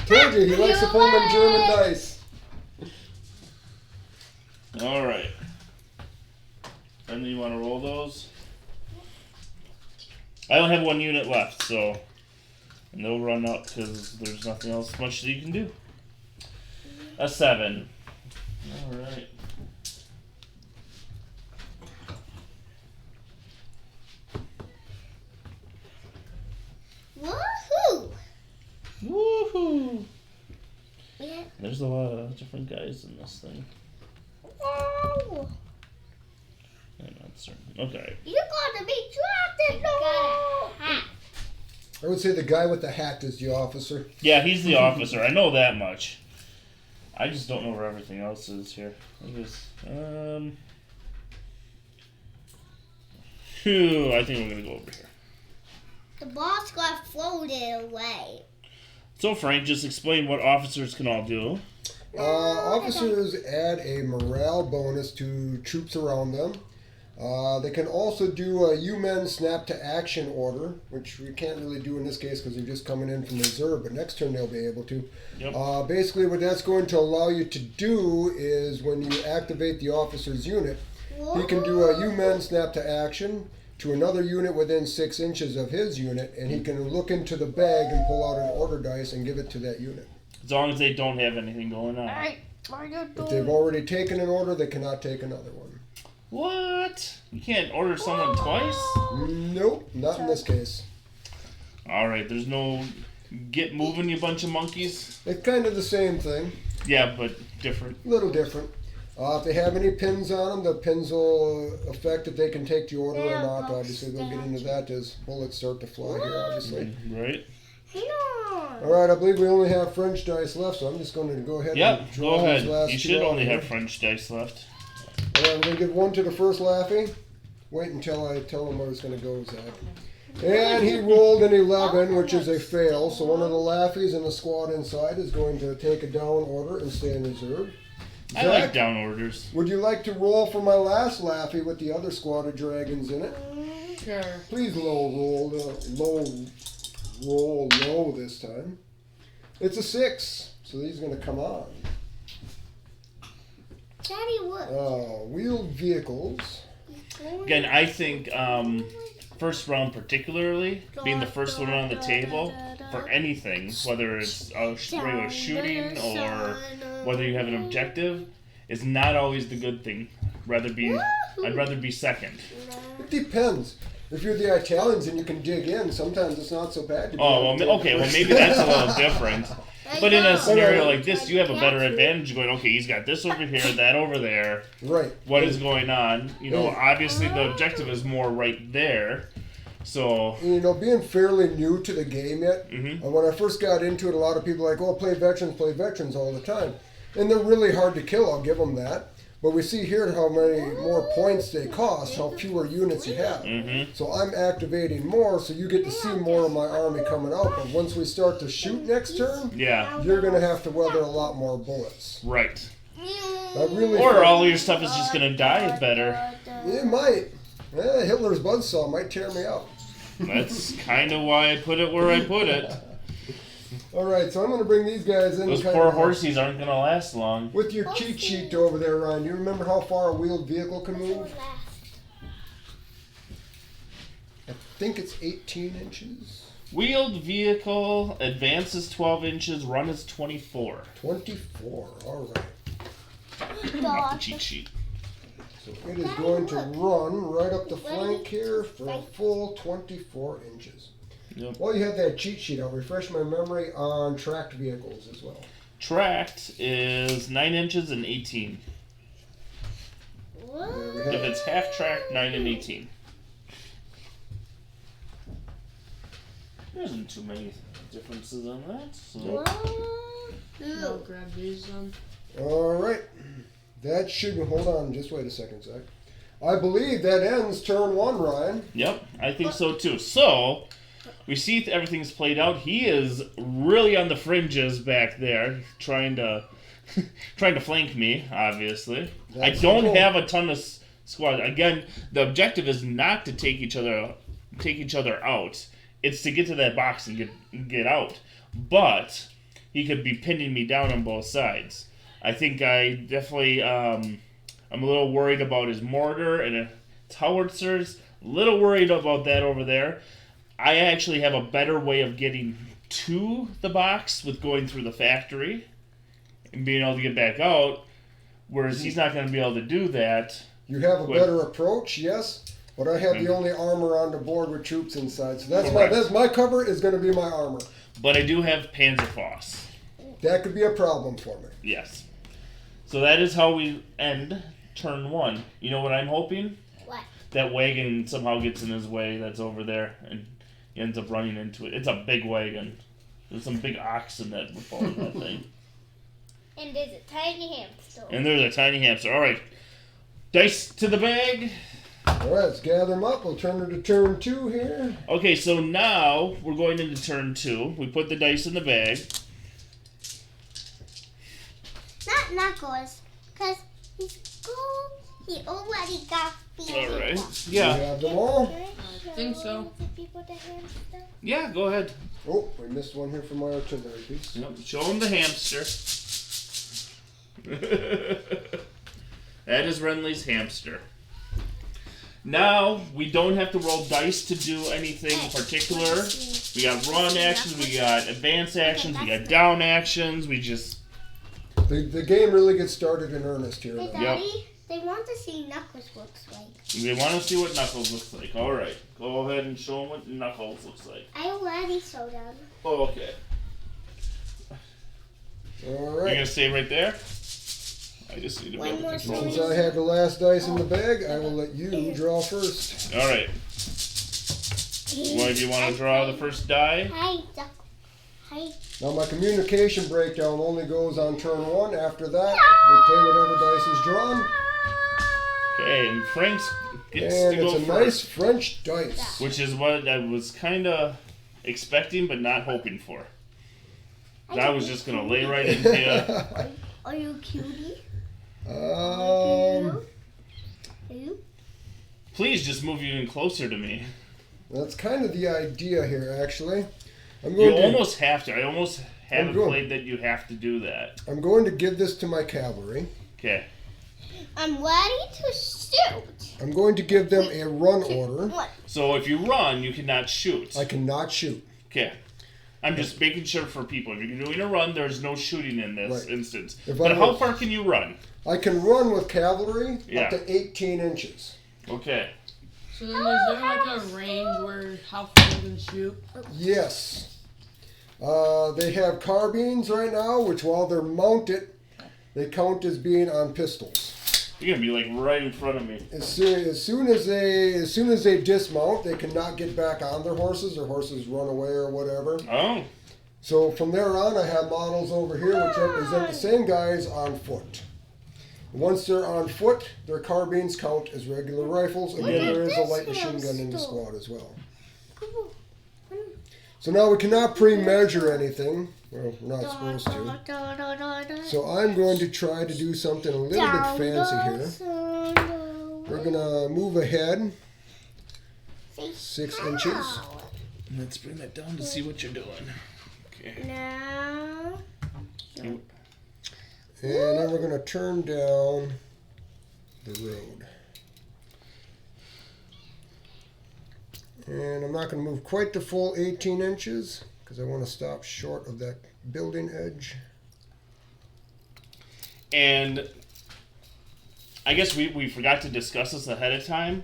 Told you, he likes to pull them German dice. All right. And then you want to roll those? I only have one unit left, so. And they'll run up because there's nothing else much that you can do. A 7. All right. Woohoo! Woohoo! Yeah. There's a lot of different guys in this thing. Whoa! I'm not certain. Okay. You're going to be trapped in the hat. I would say the guy with the hat is the officer. Yeah, he's the officer. I know that much. I just don't know where everything else is here. Phew, I think we're gonna go over here. The boss got floated away. So Frank, just explain what officers can all do. Officers add a morale bonus to troops around them. They can also do a U-Men snap to action order, which we can't really do in this case because they're just coming in from reserve, but next turn they'll be able to. Yep. Basically what that's going to allow you to do is when you activate the officer's unit, he can do a U-Men snap to action to another unit within 6 inches of his unit, and he can look into the bag and pull out an order dice and give it to that unit. As long as they don't have anything going on. If they've already taken an order, they cannot take another one. What? You can't order someone twice? Nope, not in this case. Alright, there's no get moving, you bunch of monkeys? It's kind of the same thing. Yeah, but different. A little different. If they have any pins on them, the pins will affect if they can take the order or not. Obviously, they'll get into that as bullets start to fly here, obviously. Right. Alright, I believe we only have French dice left, so I'm just going to go ahead and draw go ahead. these last You two should out only here. have French dice left. Alright, I'm going to give one to the first Laffy. Wait until I tell him where it's going to go, Zach. And he rolled an 11, which is a fail. So one of the Laffies in the squad inside is going to take a down order and stay in reserve. I like down orders. Would you like to roll for my last Laffy with the other squad of dragons in it? Sure. Please low roll this time. It's a 6, so he's going to come on. Daddy, what? Wheeled vehicles. Again, I think first round particularly, being the first one on the table for anything, whether it's a regular shooting or whether you have an objective, is not always the good thing. I'd rather be second. It depends. If you're the Italians and you can dig in, sometimes it's not so bad. Oh, well, okay, well maybe that's a little different. But in a scenario like this, you have a better advantage going, okay, he's got this over here, that over there. Right. What is going on? You know, obviously the objective is more right there. So, you know, being fairly new to the game yet, when I first got into it, a lot of people are like, oh, play veterans all the time. And they're really hard to kill, I'll give them that. But we see here how many more points they cost, how fewer units you have. So I'm activating more, so you get to see more of my army coming out. But once we start to shoot next turn, you're going to have to weather a lot more bullets. Right. Or all your stuff is just going to die better. It might. Hitler's buzzsaw might tear me out. That's kind of why I put it where I put it. Alright, so I'm going to bring these guys in. Those poor horsies aren't going to last long. With your cheat sheet over there, Ryan, do you remember how far a wheeled vehicle can move? I think it's 18 inches. Wheeled vehicle, advance is 12 inches, run is 24. 24, alright. Off the cheat sheet. So it is going to run right up the flank here for a full 24 inches. Yep. While you have that cheat sheet, I'll refresh my memory on tracked vehicles as well. Tracked is 9 inches and 18. If it's half tracked, 9 and 18. There isn't too many differences on that. So. I'll grab these then. All right. That should, hold on, just wait a second, Zach. I believe that ends turn 1, Ryan. Yep, I think so too. So, we see everything's played out. He is really on the fringes back there, trying to flank me, obviously. I don't have a ton of squad. Again, the objective is not to take each other out. It's to get to that box and get out. But he could be pinning me down on both sides. I think I definitely, I'm a little worried about his mortar and his howitzers. A little worried about that over there. I actually have a better way of getting to the box with going through the factory and being able to get back out, whereas he's not going to be able to do that. You have a better approach, yes, but I have the only armor on the board with troops inside. So that's my cover is going to be my armor. But I do have Panzerfaust. That could be a problem for me. Yes. So that is how we end turn 1. You know what I'm hoping? What? That wagon somehow gets in his way that's over there and he ends up running into it. It's a big wagon. There's some big oxen that would fall in that thing. And there's a tiny hamster. And there's a tiny hamster. All right. Dice to the bag. All right, let's gather them up. We'll turn it to turn 2 here. Okay, so now we're going into turn 2. We put the dice in the bag. Not Knuckles, because he already got beat. All right. Do Yeah. you have them all? I think so. The people that hamster? Yeah, go ahead. Oh, we missed one here from my artillery piece. Yep. Show him the hamster. That is Renly's hamster. Now, we don't have to roll dice to do anything particular. We got run actions, we got advance actions, we got down actions, we just... The game really gets started in earnest here. Hey, Then. Daddy, they want to see Knuckles looks like. They want to see what Knuckles looks like. Alright, go ahead and show them what Knuckles looks like. I already saw them. Oh, okay. All You're right. going to stay right there? I just need to be One able to more control Since this. I have the last dice in the bag, I will let you draw first. Alright. Well, do you want to draw the first die? Hi, Duck. Hi. Now my communication breakdown only goes on turn 1. After that, we play whatever dice is drawn. Okay, and Frank's gets And to go it's a first. nice French dice. Which is what I was kind of expecting, but not hoping for. I was just gonna lay right into you. Are you a cutie? Um, Are you? Please just move you in closer to me. that's kind of the idea here, actually. I'm You going to, almost have to. I almost haven't going. played that you have to do that. I'm going to give this to my cavalry. Okay. I'm ready to shoot. I'm going to give them a run order. What? So if you run, you cannot shoot. I cannot shoot. Okay. I'm just making sure for people. If you're doing a run, there's no shooting in this Right. instance. If But I how were- far can you run? I can run with cavalry Yeah. up to 18 inches. Okay. So then is there like a range where how far you can shoot? Yes. They have carbines right now, which while they're mounted, they count as being on pistols. You're gonna be like right in front of me. As soon as they dismount, they cannot get back on their horses. Their horses run away or whatever. Oh. So from there on, I have models over here which represent the same guys on foot. Once they're on foot, their carbines count as regular rifles. Again, there is a light machine gun in the squad as well. So now we cannot pre-measure anything. Well, we're not supposed to. So I'm going to try to do something a little bit fancy here. We're going to move ahead 6 inches. Let's bring that down to see what you're doing. Okay. Now. And then we're going to turn down the road. And I'm not going to move quite the full 18 inches because I want to stop short of that building edge. And I guess we forgot to discuss this ahead of time.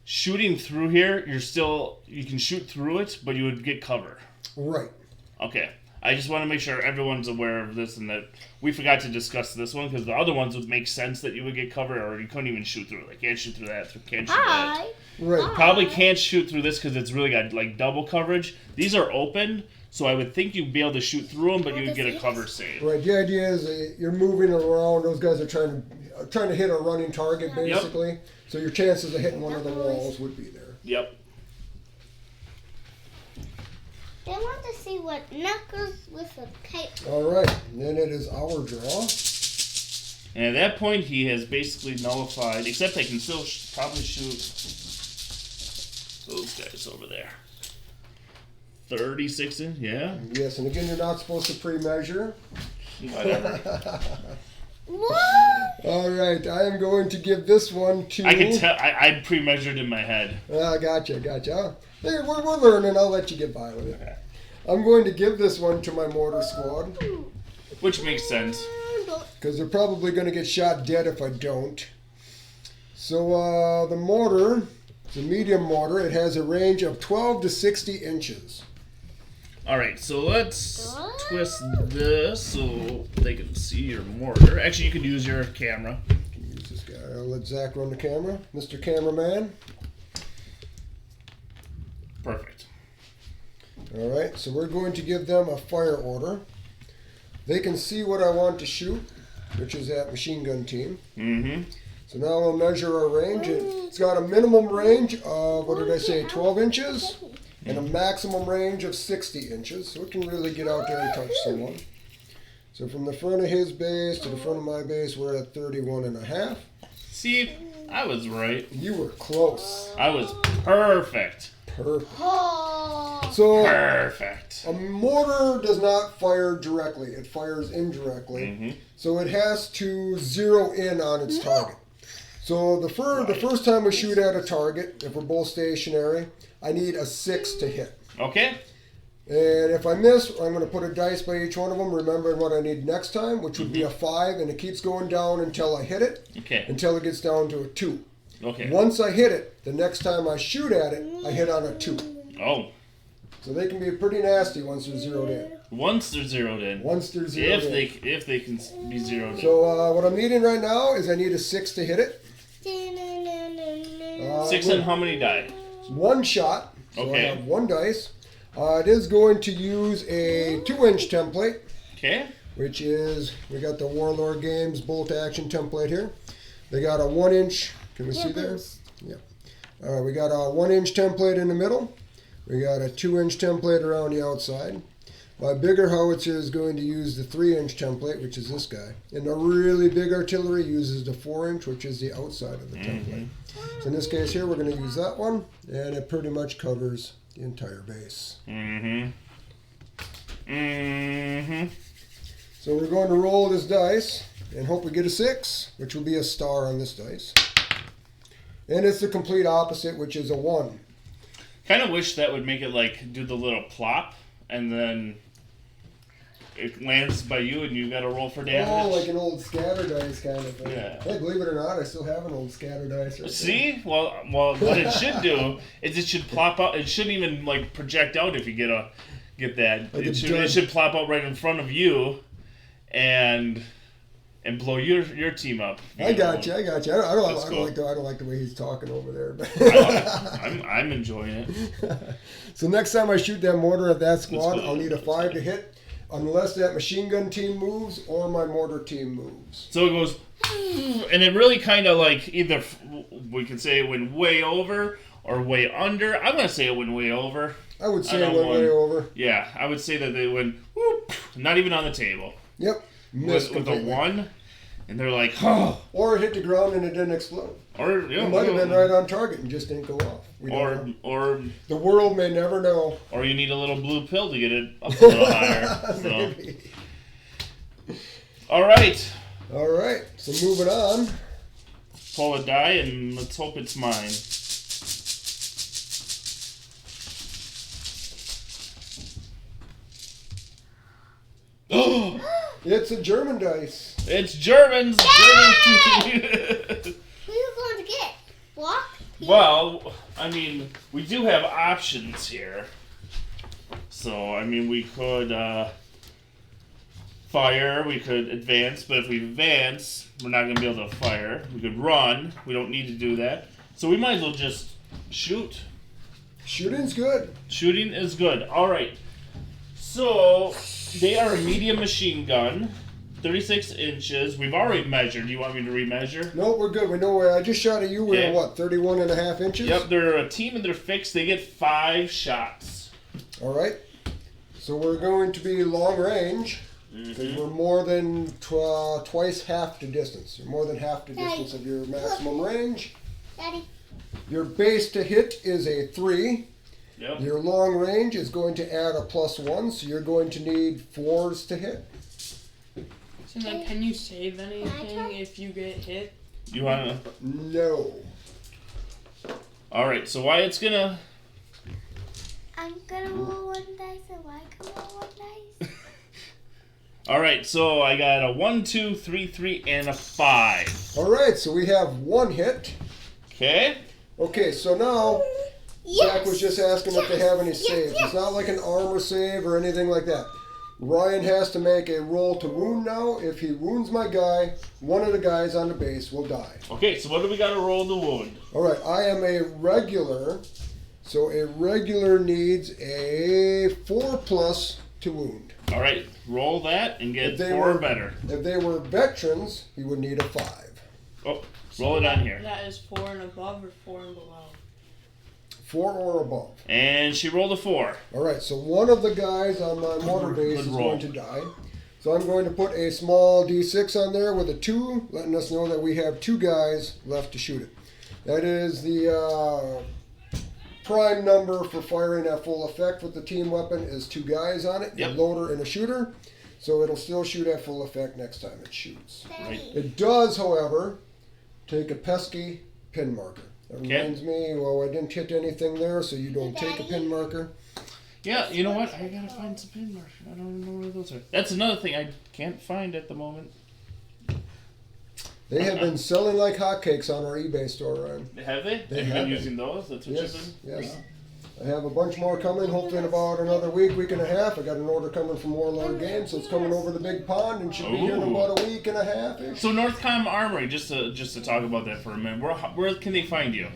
Shooting through here, you can shoot through it, but you would get cover. Right. Okay. I just want to make sure everyone's aware of this and that we forgot to discuss this one because the other ones would make sense that you would get cover or you couldn't even shoot through it. Like, can't shoot through that, can't shoot that. Right. Probably can't shoot through this because it's really got like double coverage. These are open, so I would think you'd be able to shoot through them, but you would get a cover save. Right. The idea is you're moving around. Those guys are trying to hit a running target, basically. Yep. So your chances of hitting one of the walls would be there. Yep. I want to see what Knuckles with a kite. All right. And then it is our draw. And at that point, he has basically nullified, except I can still probably shoot those guys over there. 36 in, yeah. Yes, and again, you're not supposed to pre-measure. Whatever. What? All right, I am going to give this one to... I can tell, I pre-measured in my head. Gotcha. Hey, we're learning. I'll let you get by with it. Okay. I'm going to give this one to my mortar squad. Which makes sense. Because they're probably going to get shot dead if I don't. So the mortar, it's a medium mortar. It has a range of 12 to 60 inches. All right, so let's twist this so they can see your mortar. Actually, you can use your camera. You can use this guy. I'll let Zach run the camera. Mr. Cameraman. Perfect. All right, so we're going to give them a fire order. They can see what I want to shoot, which is that machine gun team. Mm-hmm. So now we'll measure our range. It's got a minimum range of, 12 inches, and a maximum range of 60 inches. So it can really get out there and touch someone. So from the front of his base to the front of my base, we're at 31.5. See, I was right. You were close. I was perfect. Perfect. Oh. So Perfect. a mortar does not fire directly. It fires indirectly. Mm-hmm. So it has to zero in on its target. So the first time we shoot at a target, if we're both stationary, I need a 6 to hit. Okay. And if I miss, I'm going to put a dice by each one of them, remembering what I need next time, which would be a 5, and it keeps going down until I hit it, until it gets down to a 2. Okay. Once I hit it, the next time I shoot at it, I hit on a 2. Oh. So they can be pretty nasty once they're zeroed in. Once they're zeroed in. If they can be zeroed in. So what I'm needing right now is I need a 6 to hit it. 6 and how many die? 1 shot. So Okay. I have 1 dice. It is going to use a 2-inch template. Okay. Which is, we got the Warlord Games bolt action template here. They got a 1-inch, can we see there? Yeah. We got a 1-inch template in the middle. We got a 2-inch template around the outside. My bigger howitzer is going to use the 3-inch template, which is this guy. And the really big artillery uses the 4-inch, which is the outside of the template. So in this case here, we're going to use that one, and it pretty much covers the entire base. So we're going to roll this dice and hope we get a 6, which will be a star on this dice. And it's the complete opposite, which is a 1. Kind of wish that would make it like do the little plop and then it lands by you and you got to roll for damage. Oh, like an old scatter dice kind of thing. Yeah. Hey, believe it or not, I still have an old scatter dice. Right See? There. Well, what it should do is it should plop out. It shouldn't even like project out if you get that. Like it should plop out right in front of you and blow your team up. I got you. I don't like the way he's talking over there. But I'm enjoying it. So next time I shoot that mortar at that squad, I'll need a 5 to hit, unless that machine gun team moves or my mortar team moves. So it goes, and it really kind of like either we can say it went way over or way under. I'm gonna say it went way over. I would say it went way over. Yeah, I would say that they went whoop, not even on the table. Yep. With a 1. And they're like, oh. Or it hit the ground and it didn't explode. Or it might have been right on target and just didn't go off. Or the world may never know. Or you need a little blue pill to get it up a little higher. So. All right. All right. So moving on. Pull a die and let's hope it's mine. It's a German dice. It's Germans. Who are you going to get? Block? Well, I mean, we do have options here. So, I mean, we could fire, we could advance, but if we advance, we're not going to be able to fire. We could run. We don't need to do that. So we might as well just shoot. Shooting's good. Shooting is good. All right. So, they are a medium machine gun. 36 inches. We've already measured. Do you want me to remeasure? No, we're good. We know I just shot at you. We're what, 31.5 inches? Yep, they're a team and they're fixed. They get 5 shots. All right. So we're going to be long range. Because we're more than twice half the distance. You're more than half the distance of your maximum range. Daddy. Your base to hit is a 3. Yep. Your long range is going to add a +1, so you're going to need 4s to hit. So then, can you save anything if you get hit? You want to? No. All right, so Wyatt's going to... I'm gonna roll 1 dice and I can roll 1 dice. All right, so I got a 1, 2, 3, 3, and a 5. All right, so we have 1 hit. Okay. Okay, so now Zach was just asking if they have any saves. It's not like an armor save or anything like that. Ryan has to make a roll to wound now. If he wounds my guy, one of the guys on the base will die. Okay, so what do we got to roll the wound? All right, I am a regular, so a regular needs a 4+ to wound. All right, roll that and get If they 4 or were- better. If they were veterans, he would need a 5. Oh, roll it on here. That is 4 and above or 4 and below? 4 or above. And she rolled a 4. All right, so one of the guys on my mortar base is going to die. So I'm going to put a small D6 on there with a 2, letting us know that we have 2 guys left to shoot it. That is the prime number for firing at full effect with the team weapon is 2 guys on it, Yep. a loader and a shooter. So it'll still shoot at full effect next time it shoots. Right. It does, however, take a pesky pin marker. That Okay. reminds me, well, I didn't hit anything there, so you don't take a pin marker. Yeah, you know what? I got to find some pin markers. I don't know where those are. That's another thing I can't find at the moment. They have been selling like hotcakes on our eBay store, Ryan. Have they? They Have you have been it. using those? That's what Yes, you've been? yes. I have a bunch more coming, hopefully in about another week and a half. I got an order coming from Warlord Games, so it's coming over the big pond and should be here in Ooh. about a week and a half-ish. So North Comm Armory, just to talk about that for a minute, where can they find you?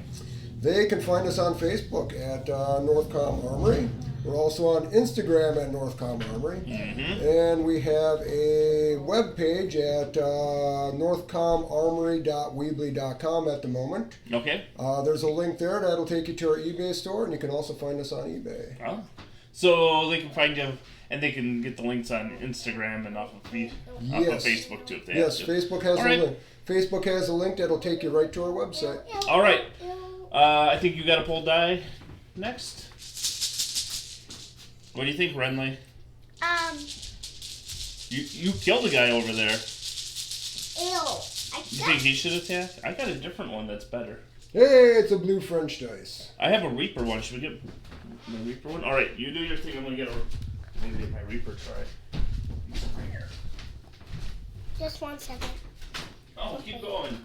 They can find us on Facebook at North Comm Armory. We're also on Instagram at North Comm Armory. Mm-hmm. And we have a web page at northcommarmory.weebly.com at the moment. Okay. There's a link there that'll take you to our eBay store, and you can also find us on eBay. Oh. So they can find you, and they can get the links on Instagram and off of Yes. Facebook too if they Yes, have to. Facebook has All a right. link. Facebook has a link that'll take you right to our website. All right. I think you got to pull die next. What do you think, Renly? You killed a guy over there. You think he should attack? I got a different one that's better. Hey, it's a blue French dice. I have a Reaper one. Should we get the Reaper one? All right, you do your thing. I'm gonna get my Reaper try. Right here. Just 1 second. Oh, keep going.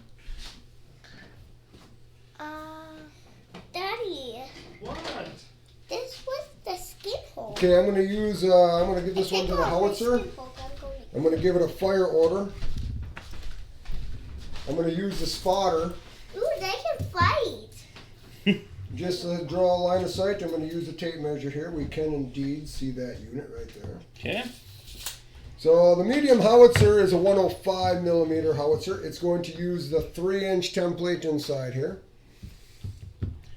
Daddy, What? this was the skin hole. Okay, I'm gonna use. I'm gonna give this one to the howitzer. I'm gonna give it a fire order. I'm gonna use the spotter. Ooh, they can fight. Just to draw a line of sight, I'm gonna use the tape measure here. We can indeed see that unit right there. Okay. So the medium howitzer is a 105 millimeter howitzer. It's going to use the 3-inch template inside here.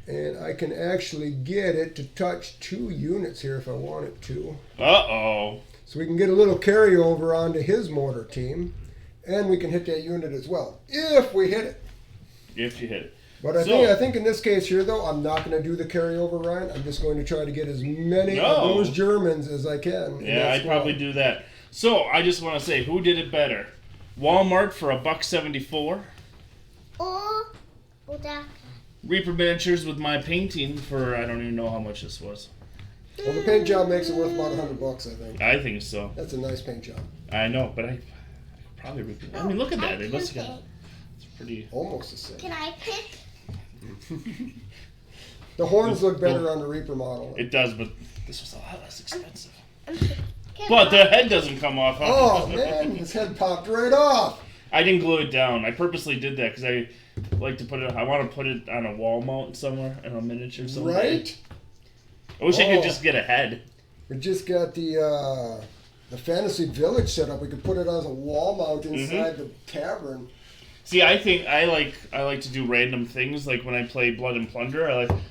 And I can actually get it to touch 2 units here if I want it to. Uh-oh. So we can get a little carryover onto his mortar team. And we can hit that unit as well, if we hit it. If you hit it. But I think in this case here, though, I'm not going to do the carryover, Ryan. I'm just going to try to get as many of those Germans as I can. Yeah, I'd probably do that. So, I just want to say, who did it better? Walmart for $1.74. Or that. Reaper Miniatures with my painting for, I don't even know how much this was. Well, the paint job makes it worth about $100, I think. I think so. That's a nice paint job. I know, but I probably would. I mean, look at that. It must have got. pick. It's pretty. Almost the same. Can I pick? The horns look better on the Reaper model. It does, but this was a lot less expensive. Can But I- the head doesn't come off. Huh? Oh man, his head popped right off. I didn't glue it down. I purposely did that because I like to put it. I want to put it on a wall mount somewhere in a miniature somewhere. Right? I wish I Oh. could just get a head. We just got the Fantasy Village set up. We could put it as a wall mount inside the tavern. See, I think I like to do random things. Like when I play Blood and Plunder,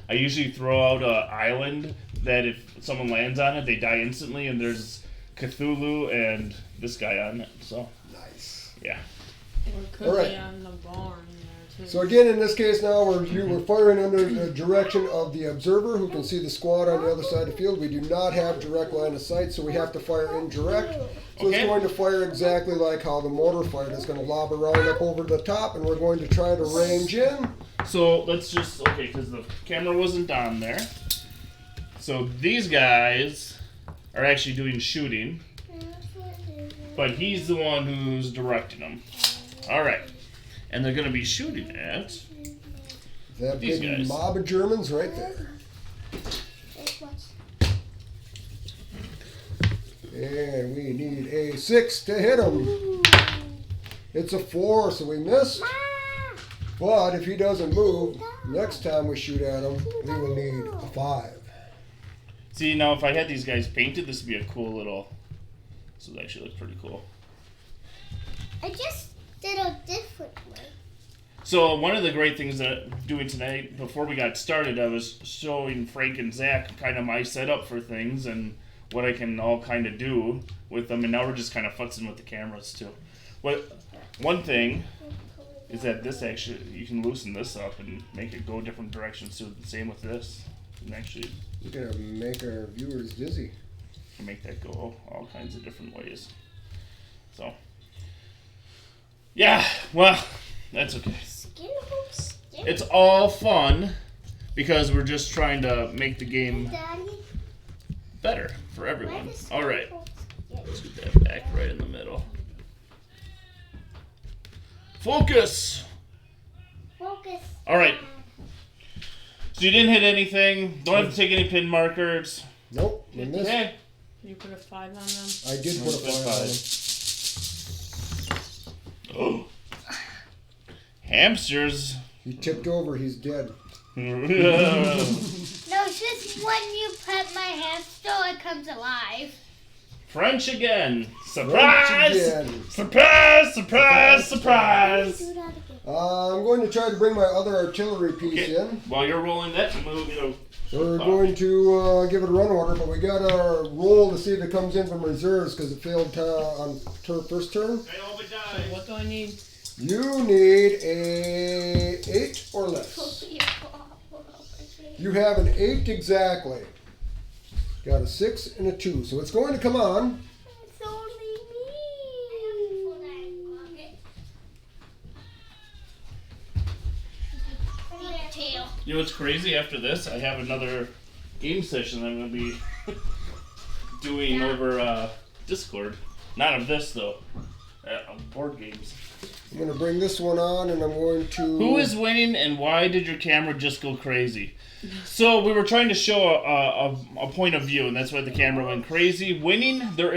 I usually throw out an island that if someone lands on it, they die instantly, and there's Cthulhu and this guy on it. So Nice. yeah. Or it could All right. be on the barn there too. So again, in this case now, we're firing under the direction of the observer who can see the squad on the other side of the field. We do not have direct line of sight, so we have to fire indirect. So Okay. it's going to fire exactly like how the mortar fired. It's going to lob around up over the top, and we're going to try to range in. So let's just because the camera wasn't on there. So these guys are actually doing shooting, but he's the one who's directing them. All right, and they're going to be shooting at. That These big guys. mob of Germans right there. And we need a 6 to hit him. It's a 4, so we missed. But if he doesn't move, next time we shoot at him, we will need a 5. See, now if I had these guys painted, this would be a cool little. This would actually look pretty cool. I just did a different way. So one of the great things that I'm doing tonight, before we got started, I was showing Frank and Zach kind of my setup for things and what I can all kind of do with them, and now we're just kind of futzing with the cameras too. One thing is that this actually, you can loosen this up and make it go different directions too. The same with this. And actually, We're going to make our viewers dizzy. you can make that go all kinds of different ways. So, yeah, well, that's okay. It's all fun because we're just trying to make the game Daddy, better for why everyone. does All right, get let's get that back right in the middle. Focus. focus? All right. So you didn't hit anything. Don't have to take any pin markers. Nope, we missed. Okay. You put a 5 on them. I did put a 5 on him. Oh. Hamsters. He tipped over, he's dead. No, it's just when you pet my hamster, it comes alive. French again. Once Surprise! again. Surprise! Surprise! Surprise! Do that again. I'm going to try to bring my other artillery piece Okay. in. While you're rolling that, We're going to give it a run order, but we got to roll to see if it comes in from reserves because it failed on first turn. So what do I need? You need a 8 or less. You have an 8 exactly. Got a 6 and a 2, so it's going to come on. It's only me. Tail. You know what's crazy? After this, I have another game session I'm going to be doing over Discord. Not of this, though. Board games. I'm going to bring this one on, and I'm going to... Who is winning, and why did your camera just go crazy? So we were trying to show a point of view, and that's why the camera went crazy. Winning, there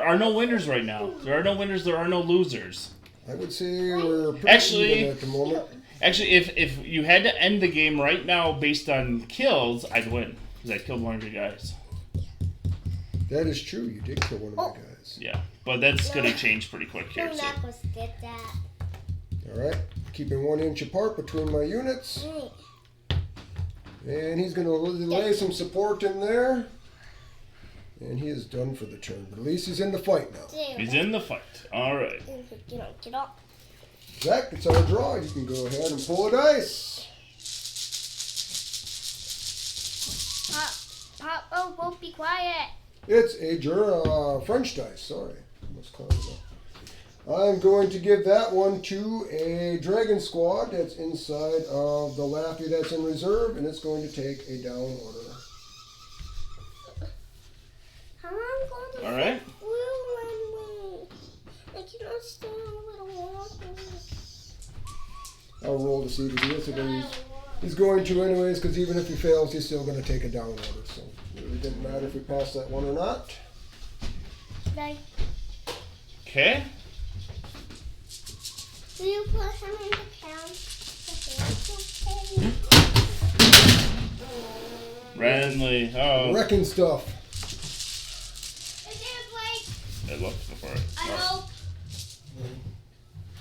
are no winners right now. There are no winners. There are no losers. I would say we're pretty Actually- even at the moment. Actually, if you had to end the game right now based on kills, I'd win because I killed one of your guys. That is true. You did kill one of my guys. Yeah, but that's gonna change pretty quick here. I'm So. not going to get that. All right. Keeping 1 inch apart between my units. And he's going to lay some support in there. And he is done for the turn. But at least he's in the fight now. He's in the fight. All right. Get up. Zach, it's our draw. You can go ahead and pull a dice. Pop, oh, won't be quiet. It's a French dice. Sorry. Almost caught it up. I'm going to give that one to a Dragon Squad that's inside of the Laffy that's in reserve, and it's going to take a down order. All right. I cannot stand little water. I'll roll to see if he gets it. He's going to anyways, because even if he fails, he's still going to take a down order. So it really didn't matter if we passed that one or not. Like, Okay. will you put him in the count? Renly. Oh. Wrecking stuff. It looked for it. I hope.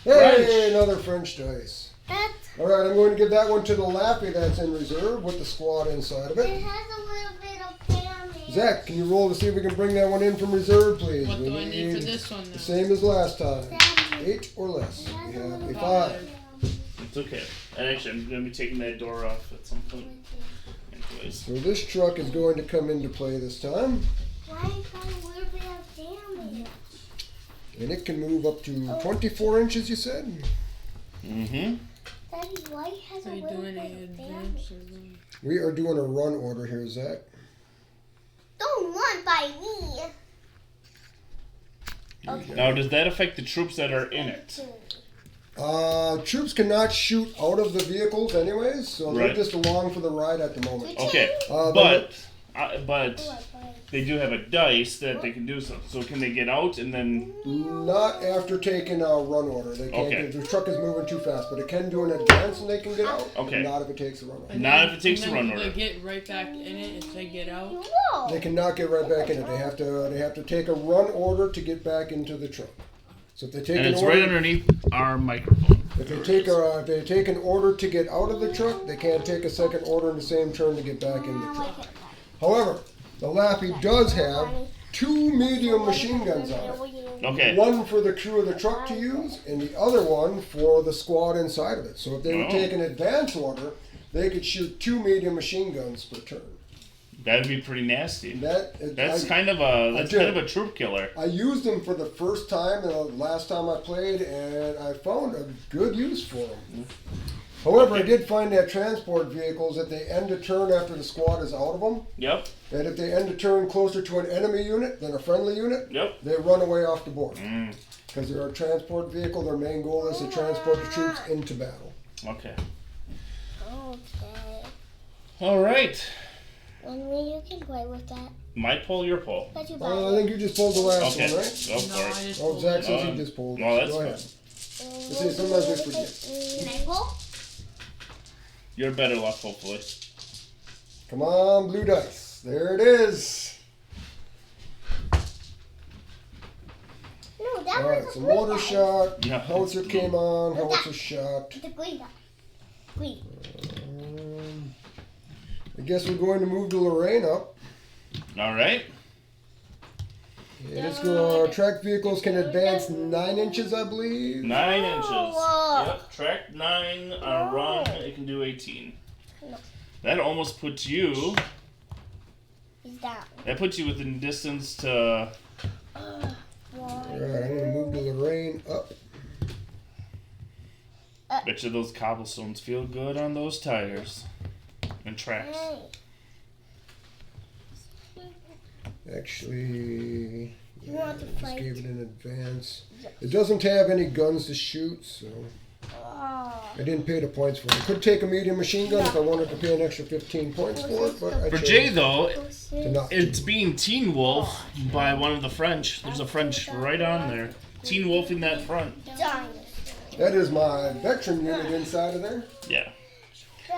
Hey, French. another French dice. That's, All right, I'm going to give that one to the Lappy that's in reserve with the squad inside of it it. has a little bit of damage. Zach, can you roll to see if we can bring that one in from reserve, please? What We do I need for this one the now? same as last time. 8 or It less. has We a have little a 5. bit of It's okay. And actually, I'm going to be taking that door off at some point. Anyways. So this truck is going to come into play this time, Why is that a little bit of damage? and it can move up to 24 inches, you said? Mm-hmm. Daddy, why has Are a you little doing bit any of damage? advance or no? We are doing a run order here, Zach. Don't run by me. Okay. Now, does that affect the troops that are in it? Troops cannot shoot out of the vehicles anyways, so they're Right. just along for the ride at the moment. Okay, Uh, but Oh, they do have a dice that they can do so. So can they get out and then? Not after taking a run order. They can't. Okay. The truck is moving too fast, but it can do an advance and they can get out. Okay. Not if it takes a run order. And Not then- if it takes and a then run They order. get right back in it if they get out. Whoa. They cannot get right back in it. They have to take a run order to get back into the truck. So if they take And an it's order, right underneath our microphone. if they take an order to get out of the truck, they can't take a second order in the same turn to get back in the truck. However, the Lappy does have 2 medium machine guns on it. Okay. One for the crew of the truck to use, and the other one for the squad inside of it. So if they would Oh. take an advance order, they could shoot 2 medium machine guns per turn. That'd be pretty nasty. I That's kind of a troop killer. I used them for the first time and the last time I played, and I found a good use for them. However, I did find that transport vehicles, if they end a turn after the squad is out of them, Yep. and if they end a turn closer to an enemy unit than a friendly unit, Yep. they run away off the board. Mm. Because they're a transport vehicle, their main goal is to transport the troops into battle. Okay. Okay. All right. And you can play with that. My pull, your pull. But you I buy think you just pulled the last Okay. one, right? Go No, for I it. just Oh, pulled Zach it. says he just pulled. No, that's Go fine. ahead. it. See, sometimes we forget. Can I pull? You're better luck, hopefully. Come on, blue dice. There it is. No, that All right, was so a green mortar die. shot. Yeah. Howitzer came on. Howitzer shot. It's a green die. Green. I guess we're going to move the Lorraine up. All right. And it's going, track vehicles can advance 9 inches, I believe. 9 inches. Whoa. Yep. Track 9. Run. It can do 18. No. That almost puts you. He's down. That puts you within distance to. All right, I'm going to move the Lorraine up. Bet you those cobblestones feel good on those tires and tracks. Hey. Actually, You want to I just fight? gave it an advance. It doesn't have any guns to shoot, so Oh. I didn't pay the points for it. I could take a medium machine gun if I wanted to pay an extra 15 points for it, but I For chose Jay, though, to not. it's being Teen Wolf by one of the French. There's a French right on there. Teen Wolf in that front. Dinosaur. That is my veteran unit inside of there. Yeah.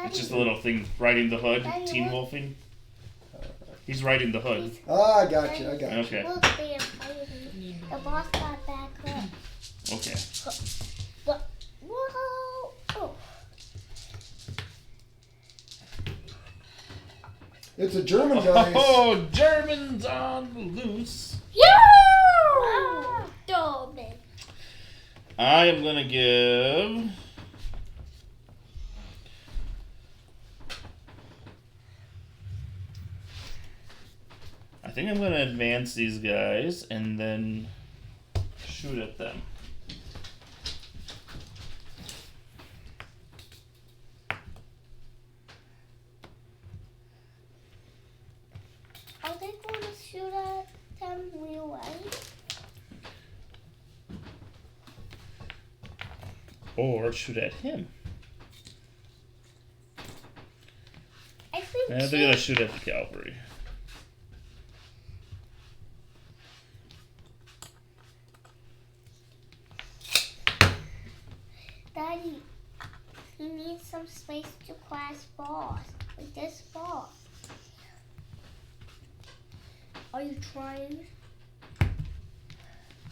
It's just a little thing riding the hood. Teen Wolfing. He's riding the hood. Ah, I got you. I got you. Okay. Look, they are fighting. The boss got back up. Okay. Whoa! Oh. It's a German dice. Oh, Germans on the loose. Yeah! Dog. I am gonna give. I think I'm gonna advance these guys and then shoot at them. Are they going to shoot at them real well? or shoot at him. I think I think I gotta shoot at the cavalry. Daddy, you need some space to class balls. Like this ball. Are you trying?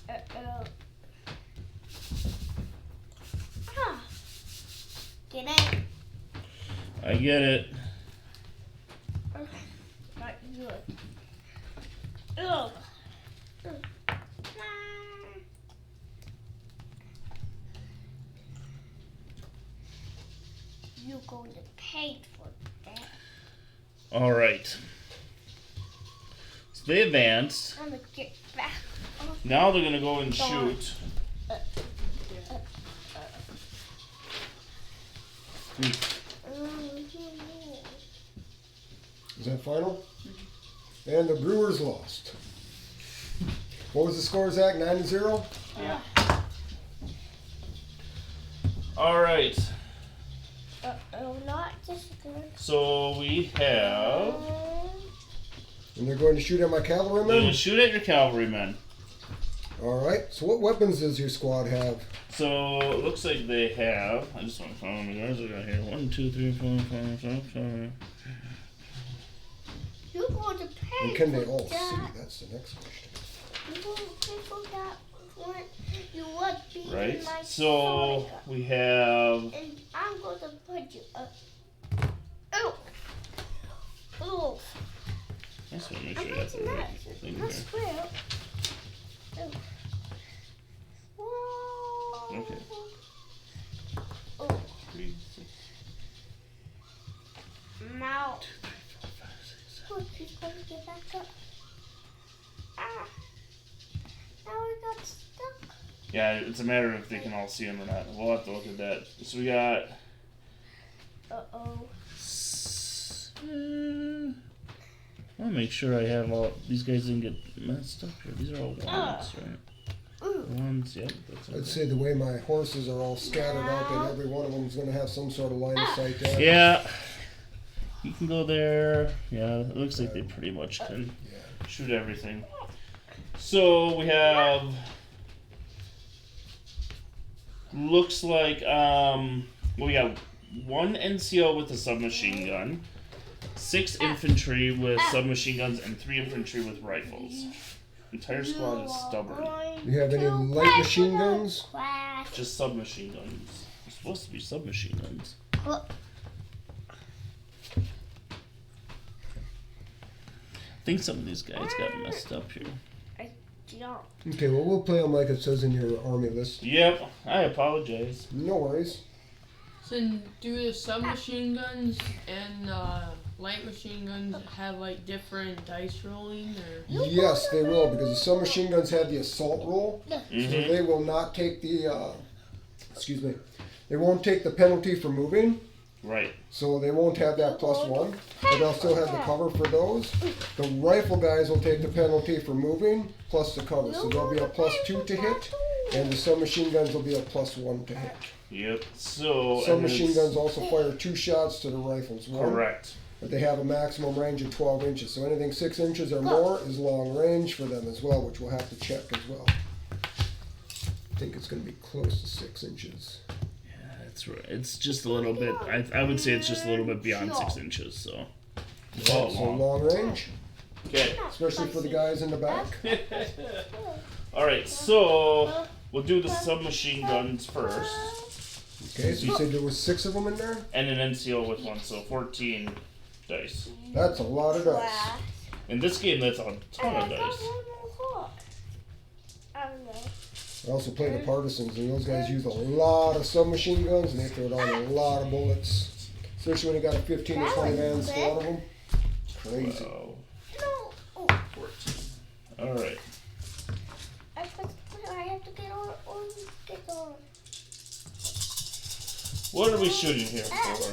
Uh-oh. Ah. Get it. I get it. Not good. Ugh. You're going to pay for that. All right. So they advanced. I'm going to get back. Now they're gonna go and shoot. Is that final? And the Brewers lost. What was the score, Zach? 9-0? Yeah. All right. Not just good. So we have. And they're going to shoot at my They're gonna cavalrymen? shoot at your cavalrymen. Alright, so what weapons does your squad have? So it looks like they have. I just want to follow my guys. I got here 1, 2, 3, 4, 5, 6, 7. You're going to pay And can they for all that. see? That's the next question. You're going to pay for that one. You would be Right. in my So soda. we have. And I'm going to put you up. Oh. Oh. I just want to make I'm sure I got the putting right that. thing That's here. square. Oh. Whoa. Okay. Oh. 3, 6, Now. 2, 3, 4, 5, 6, 7. Look, he's going to get back up. Ah. Now I got stuck. Yeah, it's a matter of if they can all see him or not. We'll have to look at that. So we got. Uh-oh. I want to make sure I have all. These guys didn't get messed up here. These are all ones, right? Ones, yep. That's I'd okay. say the way my horses are all scattered out, that every one of them is going to have some sort of line of sight down. Yeah. You can go there. Yeah, it looks like they pretty much can shoot everything. So we have. Looks like we got 1 NCO with a submachine gun, 6 infantry with submachine guns, and 3 infantry with rifles. Entire squad is stubborn. Do you have any light machine guns? Just submachine guns. They're supposed to be submachine guns. I think some of these guys got messed up here. Okay, well, we'll play them like it says in your army list. Yep, I apologize. No worries. So do the submachine guns and light machine guns have like different dice rolling or? Yes, they will, because the submachine guns have the assault roll, so Mm-hmm. they will not take the, they won't take the penalty for moving, Right. so they won't have that +1, but they'll still have the cover for those. The rifle guys will take the penalty for moving, plus the cover, so there'll be a +2 to hit, and the submachine guns will be a +1 to hit. Yep. So. Submachine guns also fire 2 shots to the rifles. One, Correct. but they have a maximum range of 12 inches. So anything 6 inches or more is long range for them as well, which we'll have to check as well. I think it's going to be close to 6 inches. Yeah, that's right. It's just a little bit. I would say it's just a little bit beyond 6 inches. So. It's all So long. long range, Okay. especially for the guys in the back. All right. So we'll do the submachine guns first, Okay, so you said there was 6 of them in there? and an NCO with 1, so 14 dice. That's a lot of dice. In this game, that's a ton of dice. I don't know. I also play the partisans, and those guys use a lot of submachine guns, and they throw down a lot of bullets. Especially when you got a 15 to 20 man squad of them. Crazy. Wow. No. Oh, 14. All right. I have to get on. Get on. What are we shooting here for?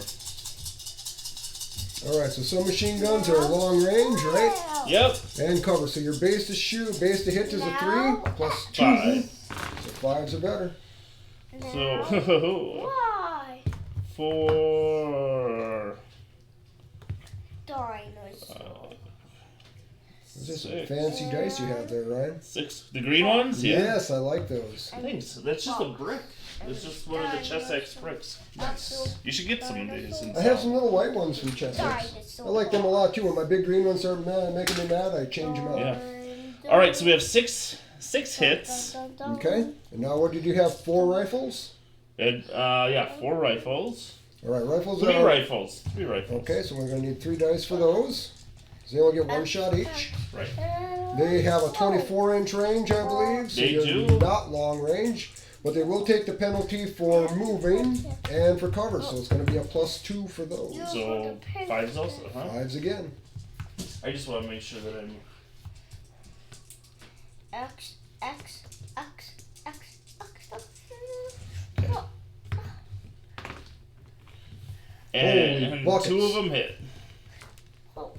Alright, so submachine guns are long range, right? Yep. And cover. So your base to hit is a 3 plus 2. 5. So 5s are better. So, Why? 4. Dinosaur. Is this some 6. fancy dice you have there, Ryan? 6. The green ones? Yeah. Yes, I like those. Thanks. That's just a brick. It's just one of the Chessex bricks. Nice. You should get some of these. I have some little white ones from Chessex. I like them a lot too. When my big green ones start making me mad, I change them out. Yeah. All right, so we have six hits. Okay. And now what did you have? 4 rifles? And, 4 rifles. All right, rifles 3 are... rifles. 3 rifles. Okay, so we're going to need 3 dice for those. So they all get 1 shot each. Right. They have a 24-inch range, I believe. So They they're do. not long range. But they will take the penalty for moving and for cover. So it's going to be a +2 for those. So 5s also, huh? 5s again. I just want to make sure that I'm... X. And Holy buckets. 2 of them hit. Oh.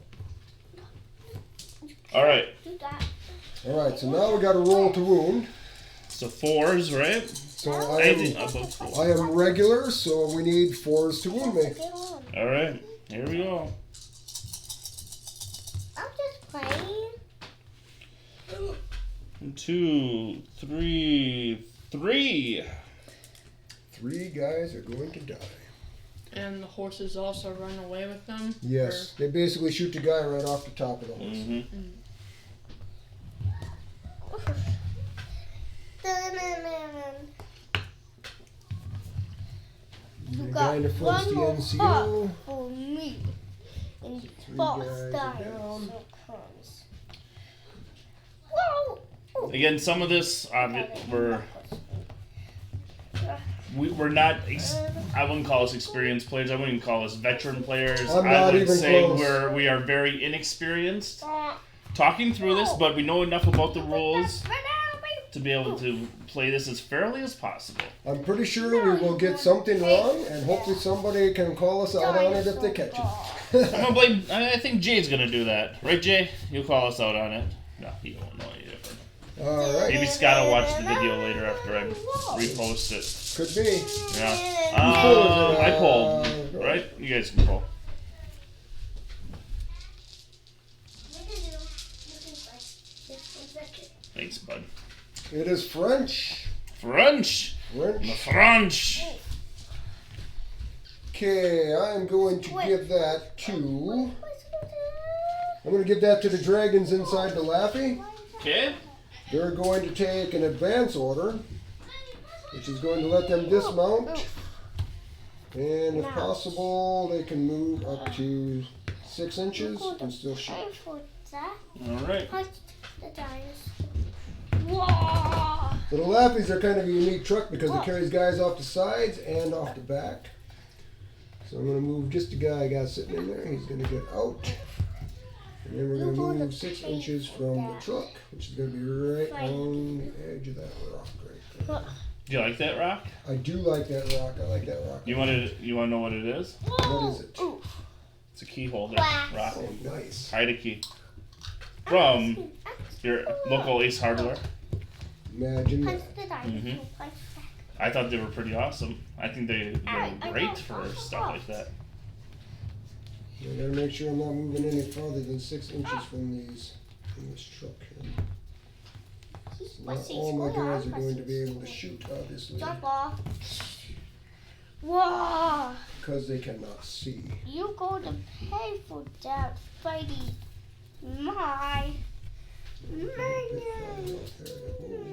All right. Do that. All right, so now we got to roll to wound. So 4s, right? So Anything above 4. I am regular, so we need 4s to wound me. All right. Here we go. I'm just playing. 2, 3, 3. 3 guys are going to die. And the horses also run away with them? Yes, they basically shoot the guy right off the top of the horse. Mm-hmm. You The got guy in the front's one the more NCO. heart for me. And 3 boss guys are dinosaur down. comes. Whoa! Oh. Again, some of this we're not. I wouldn't call us experienced players. I wouldn't even call us veteran players. I'm I not would even say close. we are very inexperienced talking through this, but we know enough about the rules to be able to play this as fairly as possible. I'm pretty sure we will get something wrong, and hopefully somebody can call us out on it if they catch it. I'm gonna blame. I think Jay's gonna do that, right, Jay? You'll call us out on it. No, he won't know any different. All right, Maybe Scott will watch the video later after I repost it. could be. Yeah. pulled it, I pulled. Right? You guys can pull. Thanks, bud. It is French. French. French. The French. Okay, I'm going to give that to. I'm going to give that to the dragons inside the Laffy. Okay. They're going to take an advance order, which is going to let them dismount. And if possible, they can move up to 6 inches and still shoot. All right. Whoa! So the Laffies are kind of a unique truck because it carries guys off the sides and off the back. So I'm going to move just the guy I got sitting in there. He's going to get out. And then we're going to move 6 inches from the truck, which is going to be right on the edge of that rock right there. Do you like that rock? I do like that rock. I like that rock. You want to know what it is? What is it? It's a key holder rock. Oh, nice. Hide a key. From your local Ace Hardware. Imagine that. Mhm. I thought they were pretty awesome. I think they're great for stuff like that. I gotta make sure I'm not moving any farther than 6 inches from this truck here. Not all my guys are going to be able to shoot, obviously, Jump off. Whoa! because they cannot see. You go to pay for that, Freddy. My minion.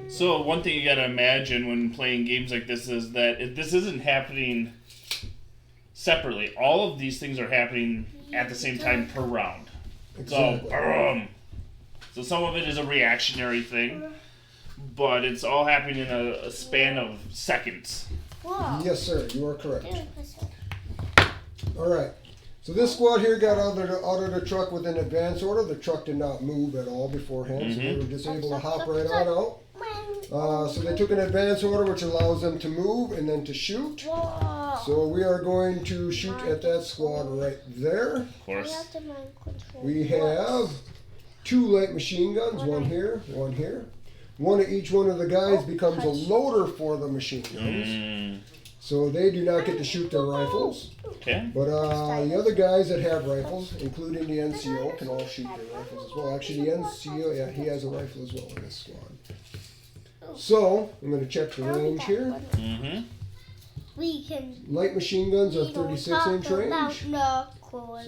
So one thing you gotta imagine when playing games like this is that this isn't happening separately. All of these things are happening at the same time per round. Exactly. So some of it is a reactionary thing, but it's all happening in a span of seconds. Whoa. Yes, sir. You are correct. All right. So this squad here got out of the truck with an advance order. The truck did not move at all beforehand, so they were just able to hop right on out. So they took an advance order, which allows them to move and then to shoot. Whoa. So we are going to shoot at that squad right there. Of course. We have 2 light machine guns, one here, one here. each one of the guys becomes a loader for the machine guns. So they do not get to shoot their rifles. Okay. But the other guys that have rifles, including the NCO, can all shoot their rifles as well. Actually, the NCO, yeah, he has a rifle as well in this squad. So, I'm going to check the range here. Mm-hmm. We can. Light machine guns are 36-inch range.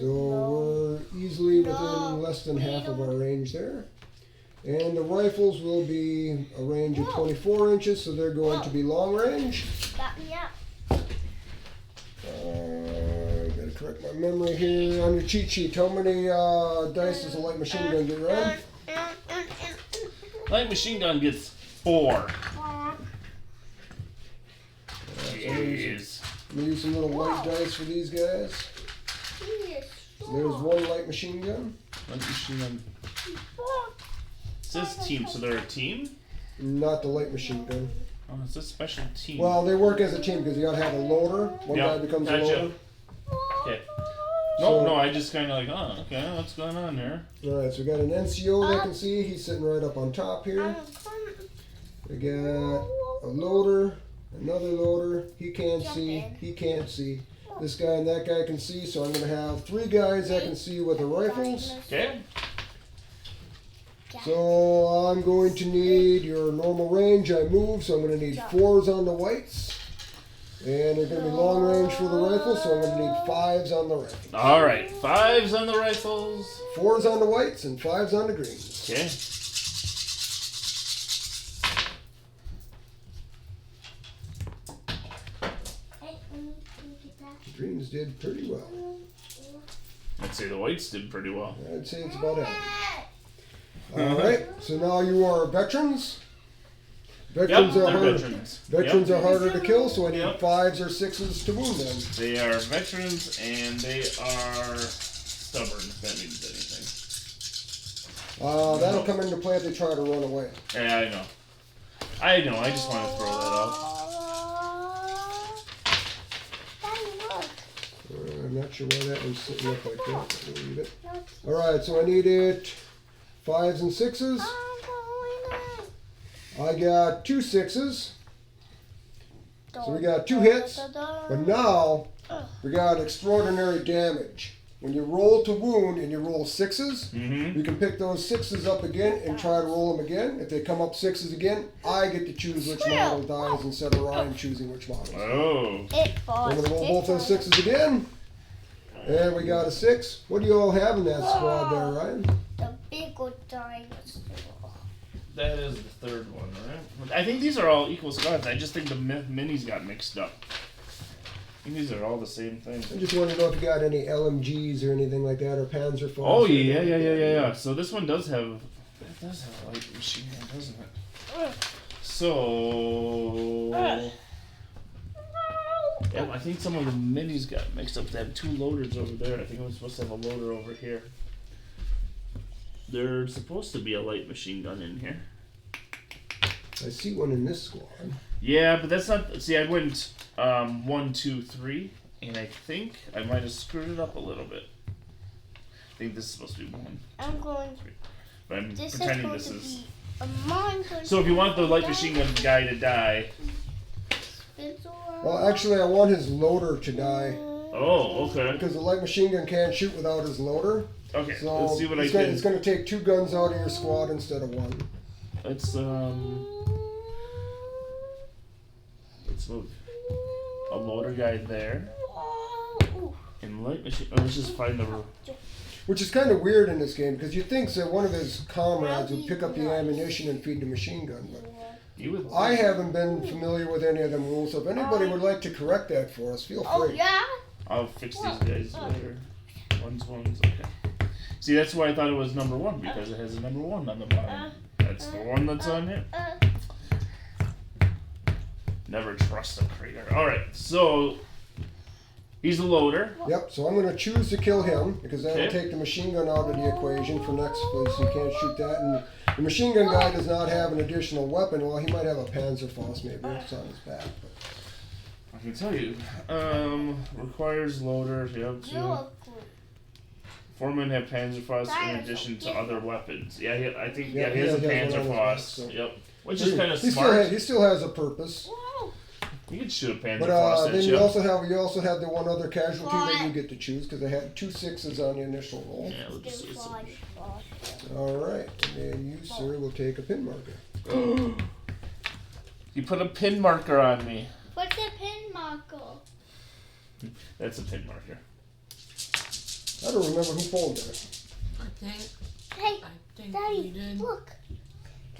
So we're easily within less than half of our range there. And the rifles will be a range of 24 inches, so they're going to be long range. Got me up. Gotta correct my memory here. On your cheat sheet, how many dice does a light machine gun get run? Light machine gun gets 4. Jeez. I'm gonna use some little white dice for these guys. So there's one light machine gun. Light machine gun. It says team, so they're a team? Not the light machine gun. Oh, it's a special team. Well, they work as a team because you gotta have a loader. One guy becomes a loader. Okay. So- No, I just kind of like, oh, okay, what's going on here? Alright, so we got an NCO they can see. He's sitting right up on top here. We got a loader, another loader. He can't see. He can't see. This guy and that guy can see, so I'm going to have 3 guys that can see with the rifles. Okay. So I'm going to need your normal range. I move, so I'm going to need 4s on the whites. And they're going to be long range for the rifles, so I'm going to need 5s on the rifles. All right, 5s on the rifles. 4s on the whites and 5s on the greens. Okay. The greens did pretty well. I'd say the whites did pretty well. I'd say it's about average. Alright, so now you are veterans. Veterans Yep, are they're harder. Veterans. Veterans Yep. are harder to kill, so I need Yep. 5s or 6s to wound them. They are veterans and they are stubborn, if that means anything. That'll come into play if they try to run away. Yeah, I know. I know, I just want to throw that out. I'm not sure why that one's sitting up like that, but we'll leave it. Alright, so I needed 5s and 6s. I got 2 6s. So we got 2 hits. But now, we got extraordinary damage. When you roll to wound and you roll 6s, Mm-hmm. you can pick those 6s up again and try to roll them again. If they come up 6s again, I get to choose which model dies instead of Ryan choosing which model. Oh. I'm going to roll both those 6s again. And we got a 6. What do you all have in that squad there, Ryan? The big old dinosaur. That is the 3rd one, right? I think these are all equal squads. I just think the minis got mixed up. I think these are all the same thing. I just want to know if you got any LMGs or anything like that, or Panzerfaust. Oh, yeah. So this one does have... It does have a light machine gun, doesn't it? So... Yeah, I think some of the minis got mixed up. They have 2 loaders over there. I think I was supposed to have a loader over here. There's supposed to be a light machine gun in here. I see one in this squad. Yeah, but that's not... See, I went 1, 2, 3, and I think I might have screwed it up a little bit. I think this is supposed to be 1. I'm going. But I'm This pretending is this going to is... be a mine. So if you want the light machine gun guy to die... Well, actually, I want his loader to die. Oh, okay. Because the light machine gun can't shoot without his loader. Okay, So let's see what I it's can... going to take 2 guns out of your squad instead of 1. Let's move a loader guy there. And light machine... Oh, let's just find the... Which is kind of weird in this game, because you'd think that one of his comrades would pick up the ammunition and feed the machine gun. But You would... I haven't been familiar with any of them rules, so if anybody would like to correct that for us, feel Oh free. yeah. I'll fix these guys later. One's, okay. See, that's why I thought it was number 1, because it has a number 1 on the bottom. That's the one that's on here. Never trust a crater. Alright, so... He's a loader. Yep, so I'm going to choose to kill him, because that'll Okay. take the machine gun out of the equation for next place. He can't shoot that, and the machine gun guy does not have an additional weapon. Well, he might have a Panzerfaust, maybe, it's on his back. But. I can tell you. Requires loader. Yep. You're Foremen have Panzerfaust in addition to other weapons. Yeah, I think Yeah, he has a he has one on his back, Panzerfaust. so. Yep. Which is kind of He smart. still has a purpose. Whoa. You could shoot a Panzer But Frost then at you you. also have the one other casualty that you get to choose because they had 2 6s on the initial roll. Yeah, we'll just use some. All right, and then you, sir, will take a pin marker. You put a pin marker on me. What's a pin marker? That's a pin marker. I don't remember who folded it. I think Hey, we Daddy, did. look.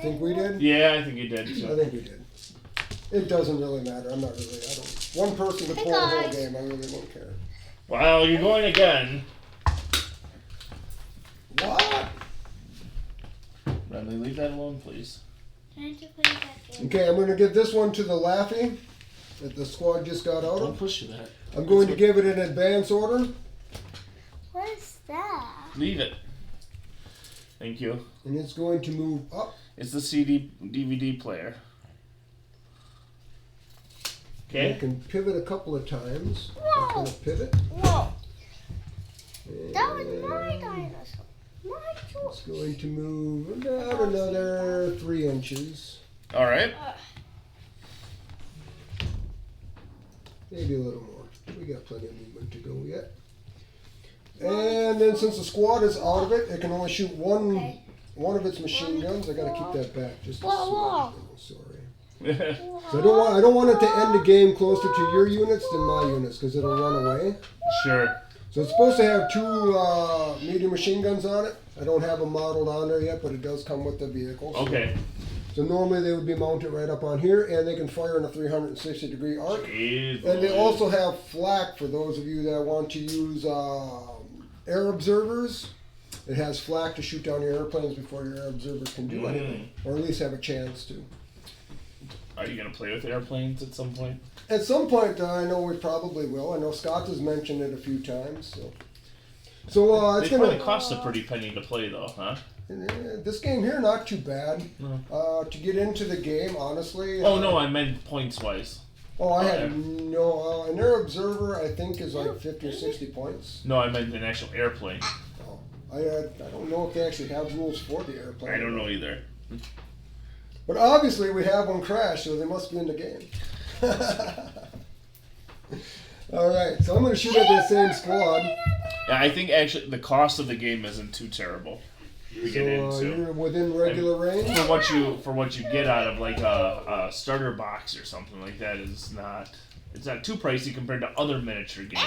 Think we did? Yeah, I think you did. I So. think we did. It doesn't really matter. I don't. One person could Hey, pull the whole guys. game. I really don't care. Well, you're going again. What? Bradley, leave that alone, please. Can you put it back in? Okay, I'm going to give this one to the Laffy that the squad just got out Don't of. push that. I'm going to give it in advance order. What is that? Leave it. Thank you. And it's going to move up. It's the DVD player. I Okay. can pivot a couple of times. I'm Whoa. going to pivot. Whoa. That was And my dinosaur. My it's choice. going to move about another 3 inches. All right. Maybe a little more. We got plenty of movement to go yet. And then since the squad is out of it, it can only shoot one of its machine guns. I got to keep that back just a Whoa, smidge. whoa. Oh, sorry. So I don't want it to end the game closer to your units than my units because it'll run away. Sure. So it's supposed to have 2 medium machine guns on it. I don't have them modeled on there yet, but it does come with the vehicle. So, Okay. So normally they would be mounted right up on here, and they can fire in a 360-degree arc. Jeez, And they boy. also have flak for those of you that want to use air observers. It has flak to shoot down your airplanes before your air observers can do anything, or at least have a chance to. Are you gonna play with airplanes at some point? At some point, I know we probably will. I know Scott has mentioned it a few times. So it's They probably gonna. cost a pretty penny to play, though, huh? This game here, not too bad. No. To get into the game, honestly. Oh no, I meant points wise. Oh, I had Okay. no. An air observer, I think, is like 50 or 60 points. No, I meant an actual airplane. Oh, I don't know if they actually have rules for the airplane. I don't know either. But obviously, we have one crash, so they must be in the game. All right, so I'm going to shoot at that same squad. Yeah, I think actually the cost of the game isn't too terrible to get So into. you're within regular range. For what you get out of like a starter box or something like that is not. It's not too pricey compared to other miniature games.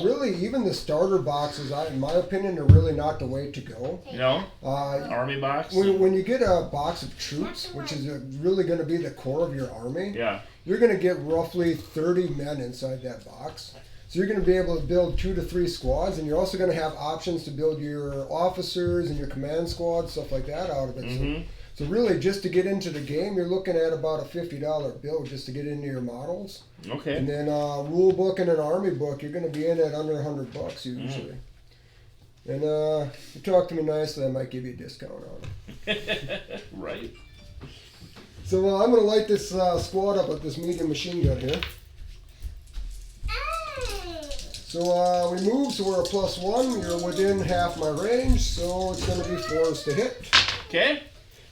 Really, even the starter boxes, in my opinion, are really not the way to go. You know, Uh, army box. when you get a box of troops, which is really going to be the core of your army, Yeah. you're going to get roughly 30 men inside that box. So you're going to be able to build 2 to 3 squads, and you're also going to have options to build your officers and your command squad, stuff like that out of it. Mm-hmm. So really, just to get into the game, you're looking at about a $50 bill just to get into your models. Okay. And then rule book and an army book, you're going to be in at under $100 usually. And if you talk to me nicely, I might give you a discount on it. Right. So I'm going to light this squad up with this medium machine gun here. So we move, so we're a +1. You're within half my range, so it's going to be 4s to hit. Okay.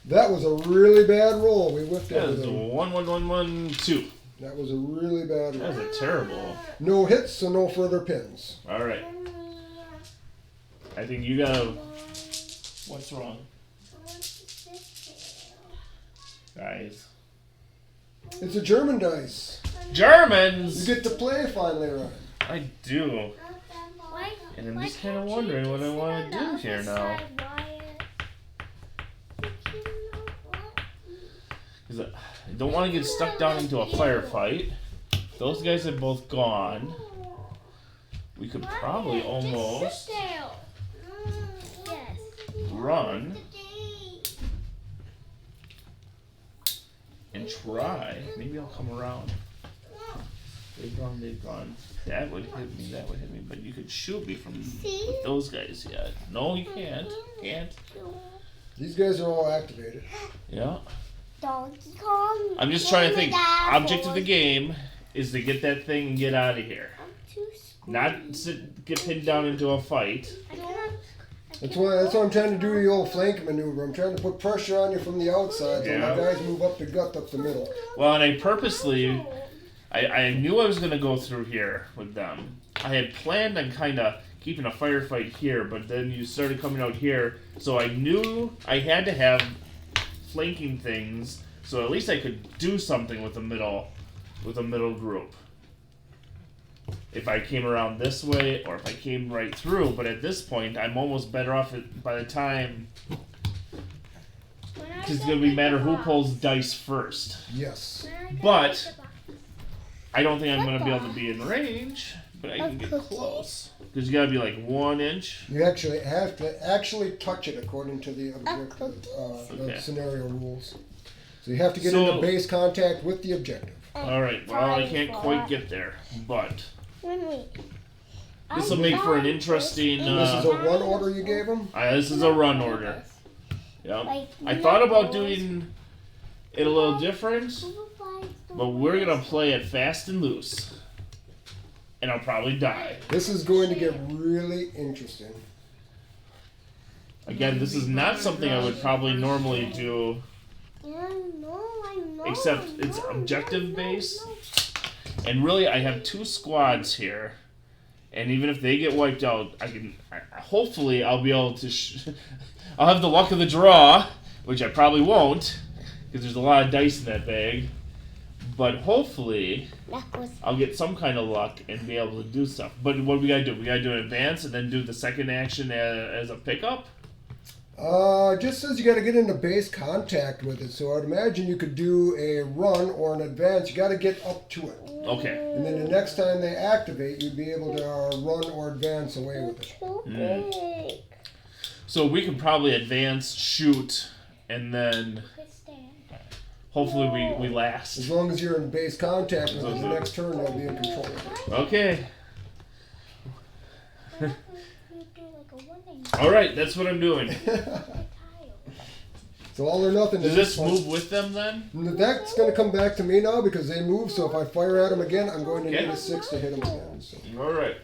That was a really bad roll. We whiffed That was a everything. 1 1 1 1 2. That was a really bad That was roll. a terrible. No hits, so no further pins. All right. I think you gotta. What's wrong, guys? It's a German dice. Germans. You get to play finally, Ryan. I do. And I'm just kind of wondering what I want to do here now. Because I don't want to get stuck down into a firefight. Those guys have both gone. We could probably almost run and try. Maybe I'll come around. They've gone, they've gone. That would hit me, that would hit me. But you could shoot me from with those guys yet. No, you can't. Can't. These guys are all activated. Yeah. Donkey Kong. I'm just trying to think. Object of the game is to get that thing and get out of here. Not get pinned down into a fight. That's what I'm trying to do the old flank maneuver. I'm trying to put pressure on you from the outside so Yeah. my guys move up the gut up the middle. Well, and I purposely, I knew I was going to go through here with them. I had planned on kind of keeping a firefight here, but then you started coming out here, so I knew I had to have flanking things, so at least I could do something with the middle group. If I came around this way, or if I came right through, but at this point, I'm almost better off by the time, because it's going to be matter who pulls dice first. Yes. But I don't think I'm going to be able to be in range, but I can get close. Because you got to be like 1 inch. You actually have to touch it according to the Okay. scenario rules. So you have to get into base contact with the objective. Alright, well, I can't quite get there, but Wait. this will make for an interesting. This is a run order you gave them? This is a run order. Yep. I thought about doing it a little different, but we're going to play it fast and loose. And I'll probably die. This is going to get really interesting. Again, this is not something I would probably normally do, except it's objective based. And really, I have 2 squads here, and even if they get wiped out, hopefully I'll be able to. I'll have the luck of the draw, which I probably won't, because there's a lot of dice in that bag. But hopefully, I'll get some kind of luck and be able to do stuff. But what do we gotta do? We gotta do an advance and then do the second action as a pickup? Just says you got to get into base contact with it. So I'd imagine you could do a run or an advance. You got to get up to it. Okay. And then the next time they activate, you'd be able to run or advance away with it. So we can probably advance, shoot, and then hopefully we last. As long as you're in base contact with it, the next turn they'll be in control of it. Okay. Alright, that's what I'm doing. So all or nothing. Does this move with them then? That's going to come back to me now because they move. So if I fire at them again, I'm going to need a 6 to hit them again. So. Alright.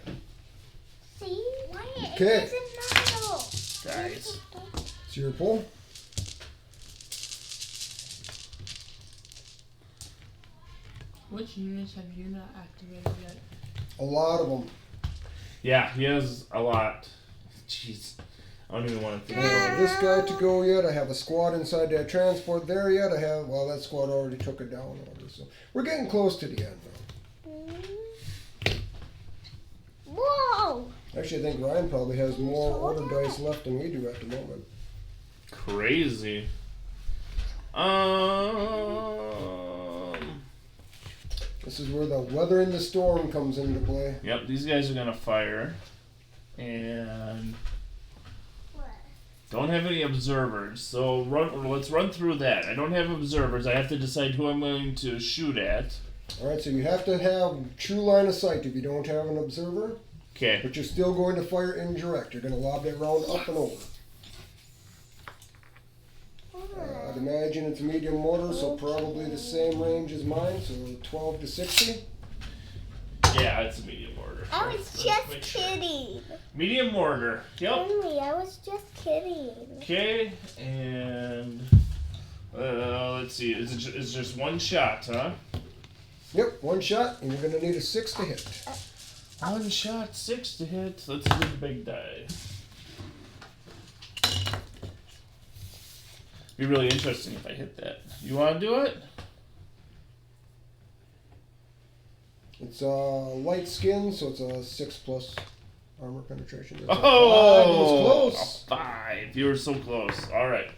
See? Wyatt, Okay. it doesn't matter. Guys. It's your pull. Which units have you not activated yet? A lot of them. Yeah, he has a lot. Jeez. I don't even want to I think don't about have this guy to go yet. I have a squad inside that transport there yet. That squad already took it down already. So we're getting close to the end now. Whoa! Actually, I think Ryan probably has more order dice left than we do at the moment. Crazy. This is where the weather in the storm comes into play. Yep, these guys are gonna fire. And don't have any observers, so let's run through that. I don't have observers. I have to decide who I'm going to shoot at. Alright, so you have to have true line of sight if you don't have an observer. Okay. But you're still going to fire indirect. You're going to lob that round up and over. I'd imagine it's medium mortar, so probably the same range as mine, so 12 to 60. Yeah, it's a medium mortar. I was just kidding. Medium mortar. Yep. Henry, I was just kidding. Okay, and let's see. It's just one shot, huh? Yep, one shot, and you're going to need a 6 to hit. One shot, 6 to hit. Let's do the big die. Be really interesting if I hit that. You want to do it? It's light skin, so it's a 6+ armor penetration. That's Oh, a 5. It was close. A 5. You were so close. All right.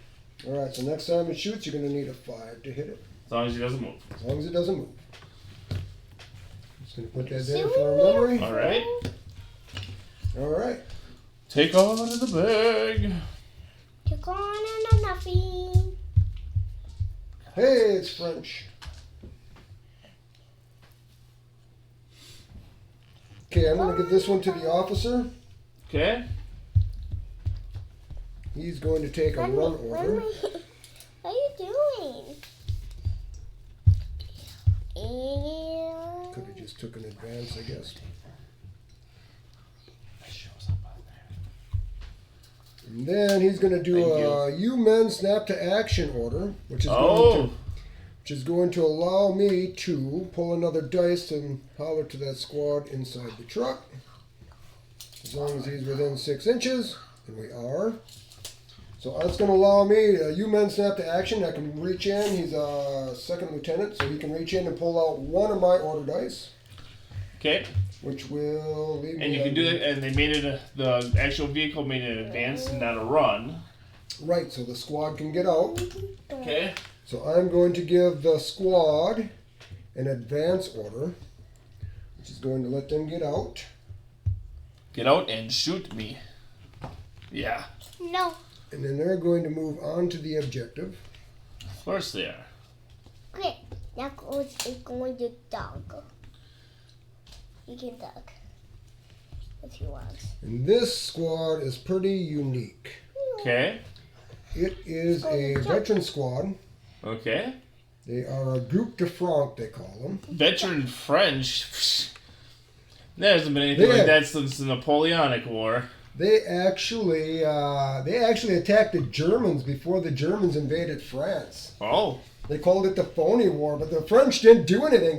All right, so next time it shoots, you're going to need a 5 to hit it. As long as he doesn't move. As long as it doesn't move. Just going to put that there for a memory. All right. All right. Take on in the bag. Took on and nothing. Hey, it's French. Okay, I'm going to give this one to the officer. Okay. He's going to take a run order. What are you doing? Could have just took an advance, I guess. And then he's going to do you men snap to action order, which is going to allow me to pull another dice and holler to that squad inside the truck. As long as he's within 6 inches, and we are. So that's going to allow me, you men snap to action. I can reach in. He's a second lieutenant, so he can reach in and pull out one of my order dice. Okay. Which will leave me. And you can do it, and they made it, the actual vehicle made it an advance and not a run. Right, so the squad can get out. Okay. So I'm going to give the squad an advance order, which is going to let them get out. Get out and shoot me. Yeah. No. And then they're going to move on to the objective. Of course they are. Okay, now it's going to dog. You can dog if you want. And this squad is pretty unique. Okay. It is a veteran squad. Okay. They are a groupe de franc, they call them. Veteran French. There hasn't been anything like that since the Napoleonic War. They actually attacked the Germans before the Germans invaded France. Oh. They called it the Phony War, but the French didn't do anything.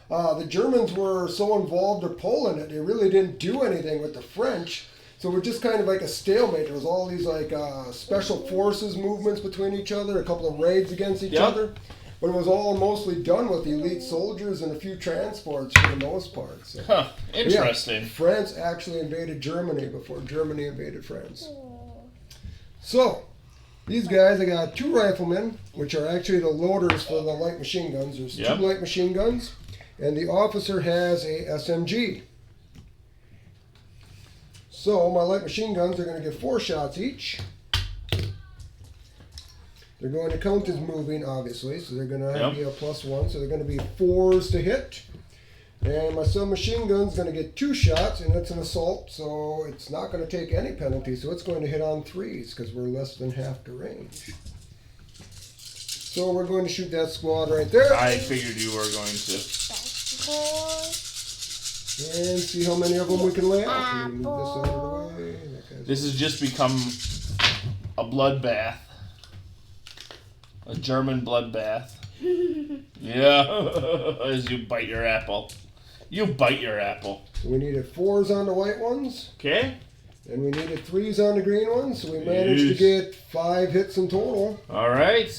The Germans were so involved in Poland that they really didn't do anything with the French. So it was just kind of like a stalemate. There was all these like special forces movements between each other, a couple of raids against each other. But it was all mostly done with elite soldiers and a few transports for the most part. So. Huh. Interesting. Yeah, France actually invaded Germany before Germany invaded France. So, these guys, I got 2 riflemen, which are actually the loaders for the light machine guns. There's 2 light machine guns, and the officer has a SMG. So, my light machine guns are going to get 4 shots each. They're going to count as moving, obviously, so they're going to be a +1, so they're going to be 4s to hit. And my submachine gun's going to get 2 shots, and it's an assault, so it's not going to take any penalty, so it's going to hit on 3s, because we're less than half the range. So we're going to shoot that squad right there. I figured you were going to. And see how many of them we can lay out. Move this out of the way. This has just become a bloodbath. A German bloodbath. Yeah, as you bite your apple. You bite your apple. So we needed 4s on the white ones. Okay. And we needed 3s on the green ones, so we managed to get 5 hits in total. All right.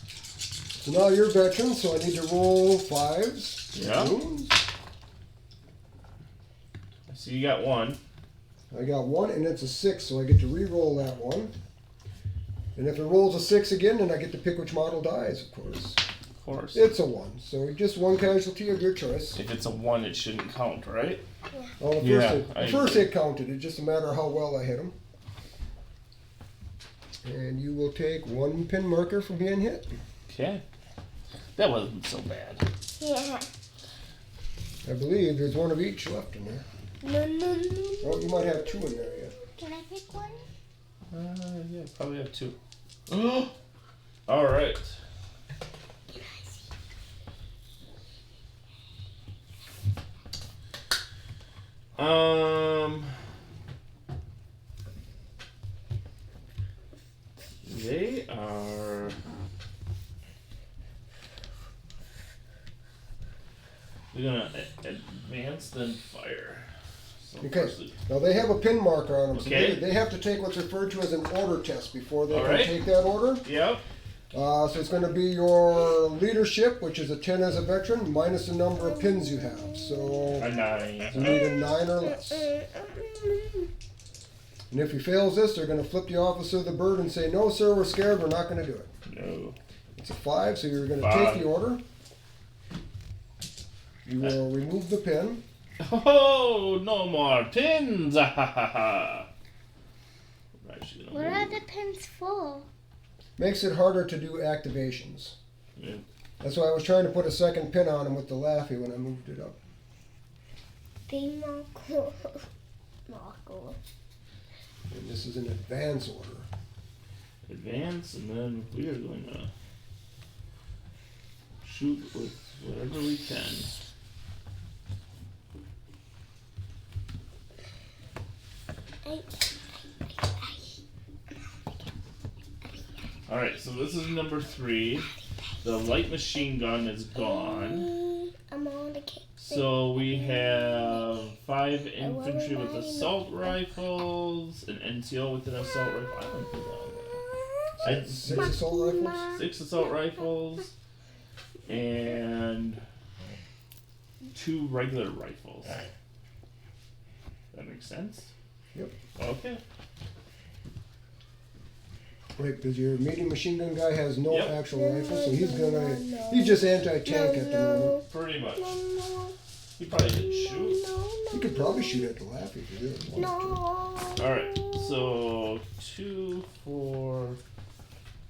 So now you're veteran, so I need to roll 5s. Yeah. I see you got 1. I got 1, and it's a 6, so I get to re-roll that one. And if it rolls a 6 again, then I get to pick which model dies, of course. Of course. It's a 1, so just 1 casualty of your choice. If it's a 1, it shouldn't count, right? Yeah. Well, the first hit counted. It's just a matter of how well I hit him. And you will take 1 pin marker for being hit. Okay. That wasn't so bad. Yeah. I believe there's 1 of each left in there. No. Oh, you might have 2 in there yet. Can I pick one? Yeah, probably have 2. All right. They are. They're gonna advance then fire. So Okay. Now they have a pin marker on them, so Okay. they have to take what's referred to as an order test before they All can right. take that order. Yep. So it's going to be your leadership, which is a 10 as a veteran, minus the number of pins you have. So A 9. you need a 9 or less. And if he fails this, they're going to flip the officer the bird and say, "No, sir, we're scared. We're not going to do it." No. It's a 5, so you're going to 5. take the order. You will remove the pin. Oh, no more pins! Ha ha ha ha. What are the pins for? Makes it harder to do activations. Yeah. That's why I was trying to put a second pin on him with the Laffy when I moved it up. Marco. And this is an advance order. Advance, and then we are going to shoot with whatever we can. Alright, so this is number 3. The light machine gun is gone. I'm on the cake. So we have 5 infantry with assault rifles, an NCO with an assault rifle. I don't think that. 6 assault rifles? 6 assault rifles and 2 regular rifles. That makes sense? Yep. Okay. Right, because your medium machine gun guy has no Yep. actual rifle, so he's just anti-tank at the moment. Pretty much. He probably didn't shoot. He could probably shoot at the Laffy if he really wanted to. Alright, so 2, 4,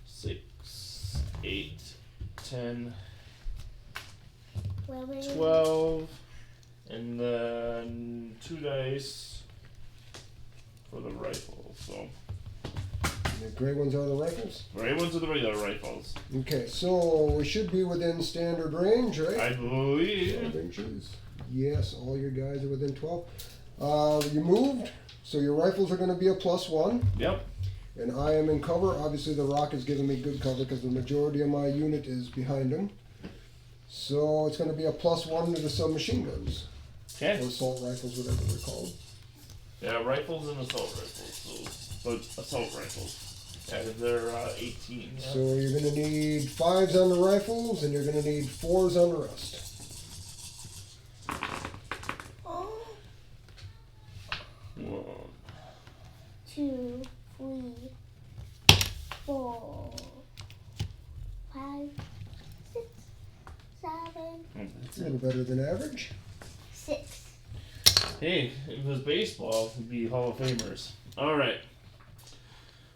6, 8, 10, 12, and then 2 dice for the rifle. So The gray ones are the rifles? gray ones are the regular rifles. Okay, so we should be within standard range, right? I 12 believe. inches. Yes, all your guys are within 12. You moved, so your rifles are going to be a +1. Yep. And I am in cover. Obviously, the rock is giving me good cover because the majority of my unit is behind him. So it's going to be a +1 to the submachine guns. Okay. Or assault rifles, whatever they're called. Yeah, rifles and assault rifles. So, but assault rifles. Yeah, they're 18. Yeah. So you're going to need 5s on the rifles, and you're going to need 4s on the rest. 1, 2, 3, 4, 5, 6, 7, It's a little better than average. 6. Hey, if it was baseball, it'd be Hall of Famers. Alright.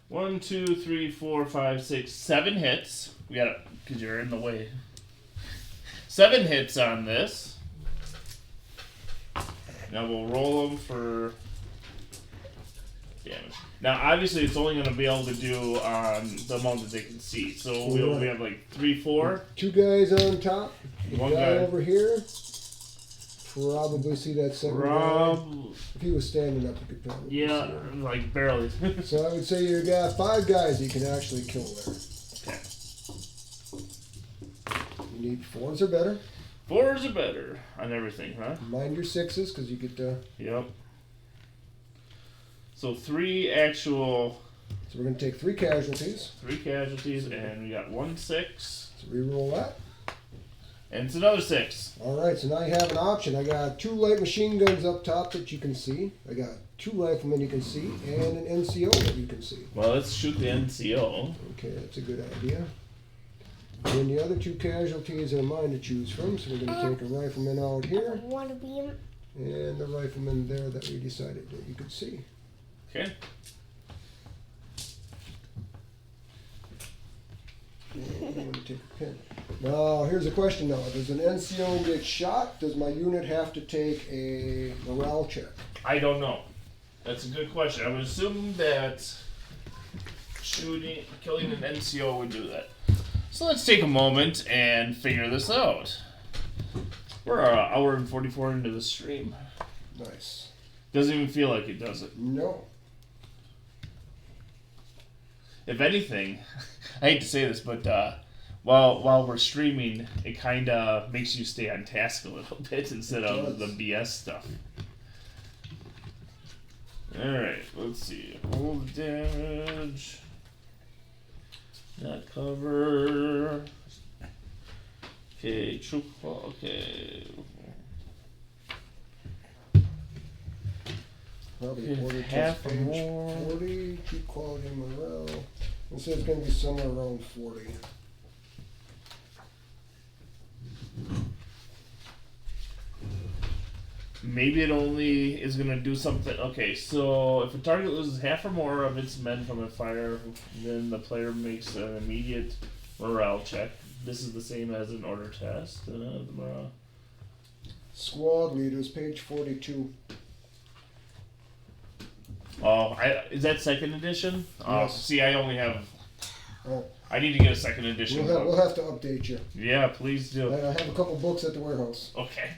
1, 2, 3, 4, 5, 6, 7 hits. We got it, because you're in the way. 7 hits on this. Now we'll roll them for damage. Now, obviously, it's only going to be able to do on the amount that they can see. So we have like 3, 4. 2 guys on top. The One guy guy. over here. Probably see that second guy. If he was standing up, you could probably Yeah, see him. like barely. So I would say you got 5 guys you can actually kill there. Okay. You need 4s or better. 4s are better on everything, huh? Mind your 6s because you get to. Yep. So 3 actual, So we're going to take 3 casualties. 3 casualties, and we got 1 6, So reroll that. and it's another 6. Alright, so now you have an option. I got 2 light machine guns up top that you can see. I got 2 riflemen you can see, and an NCO that you can see. Well, let's shoot the NCO. Okay, that's a good idea. And the other 2 casualties are mine to choose from, so we're going to take a rifleman out I here, want to be in. and the rifleman there that we decided that you could see. Okay. I'm going to take a pin. Now, here's a question now. Does an NCO get shot? Does my unit have to take a morale check? I don't know. That's a good question. I would assume that killing an NCO would do that. So let's take a moment and figure this out. We're an hour and 44 into the stream. Nice. Doesn't even feel like it, does it? No. If anything, I hate to say this, but while we're streaming, it kind of makes you stay on task a little bit instead of the BS stuff. Alright, let's see. Roll the damage. Not cover. Okay, true. Okay. Probably Okay, order half test or page more. 40. Keep quality morale. It says it's going to be somewhere around 40. Maybe it only is going to do something. Okay, so if a target loses half or more of its men from a fire, then the player makes an immediate morale check. This is the same as an order test. The morale. Squad leaders, page 42. Oh, is that second edition? Yes. See, I only have. Oh. I need to get a second edition. We'll have to update you. Yeah, please do. I have a couple books at the warehouse. Okay.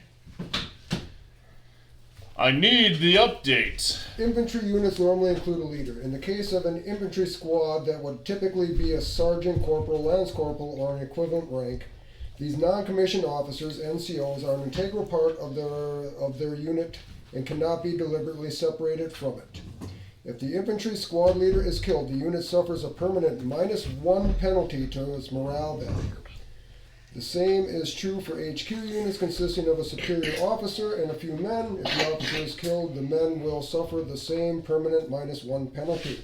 I need the update. Infantry units normally include a leader. In the case of an infantry squad, that would typically be a sergeant, corporal, lance corporal, or an equivalent rank. These non-commissioned officers, NCOs, are an integral part of their unit and cannot be deliberately separated from it. If the infantry squad leader is killed, the unit suffers a permanent -1 penalty to its morale value. The same is true for HQ units consisting of a superior officer and a few men. If the officer is killed, the men will suffer the same permanent -1 penalty.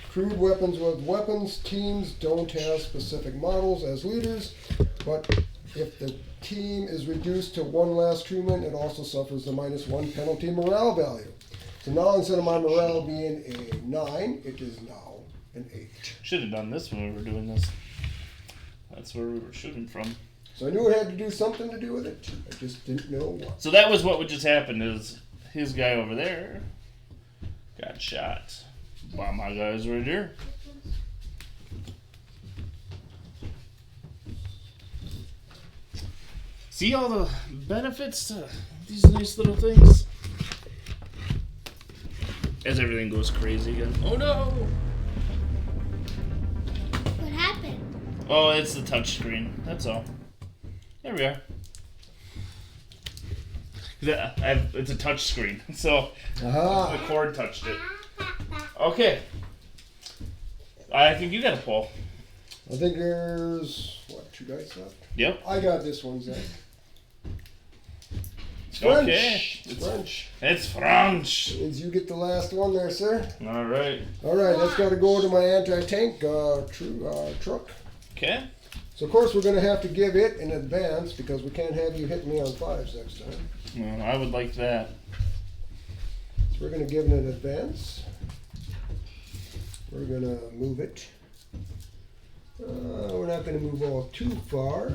Crude weapons with weapons teams don't have specific models as leaders, but if the team is reduced to one last crewman, it also suffers the -1 penalty morale value. So now instead of my morale being a 9, it is now an 8. Should have done this when we were doing this. That's where we were shooting from. So I knew it had to do something to do with it. I just didn't know what. So that was what would just happen is his guy over there got shot while my guy's right here. See all the benefits to these nice little things? As everything goes crazy again. Oh no! What happened? Oh, it's the touch screen. That's all. There we are. It's a touch screen, so the cord touched it. Okay. I think you got a pull. I think there's, 2 dice left? Yep. I got this one, Zach. It's French. Okay. It's French. It's French. Means you get the last one there, sir. All right. All right, that's got to go to my anti-tank truck. Okay. So, of course, we're going to have to give it in advance because we can't have you hitting me on 5s next time. Well, I would like that. So we're going to give it in advance. We're going to move it. We're not going to move all too far,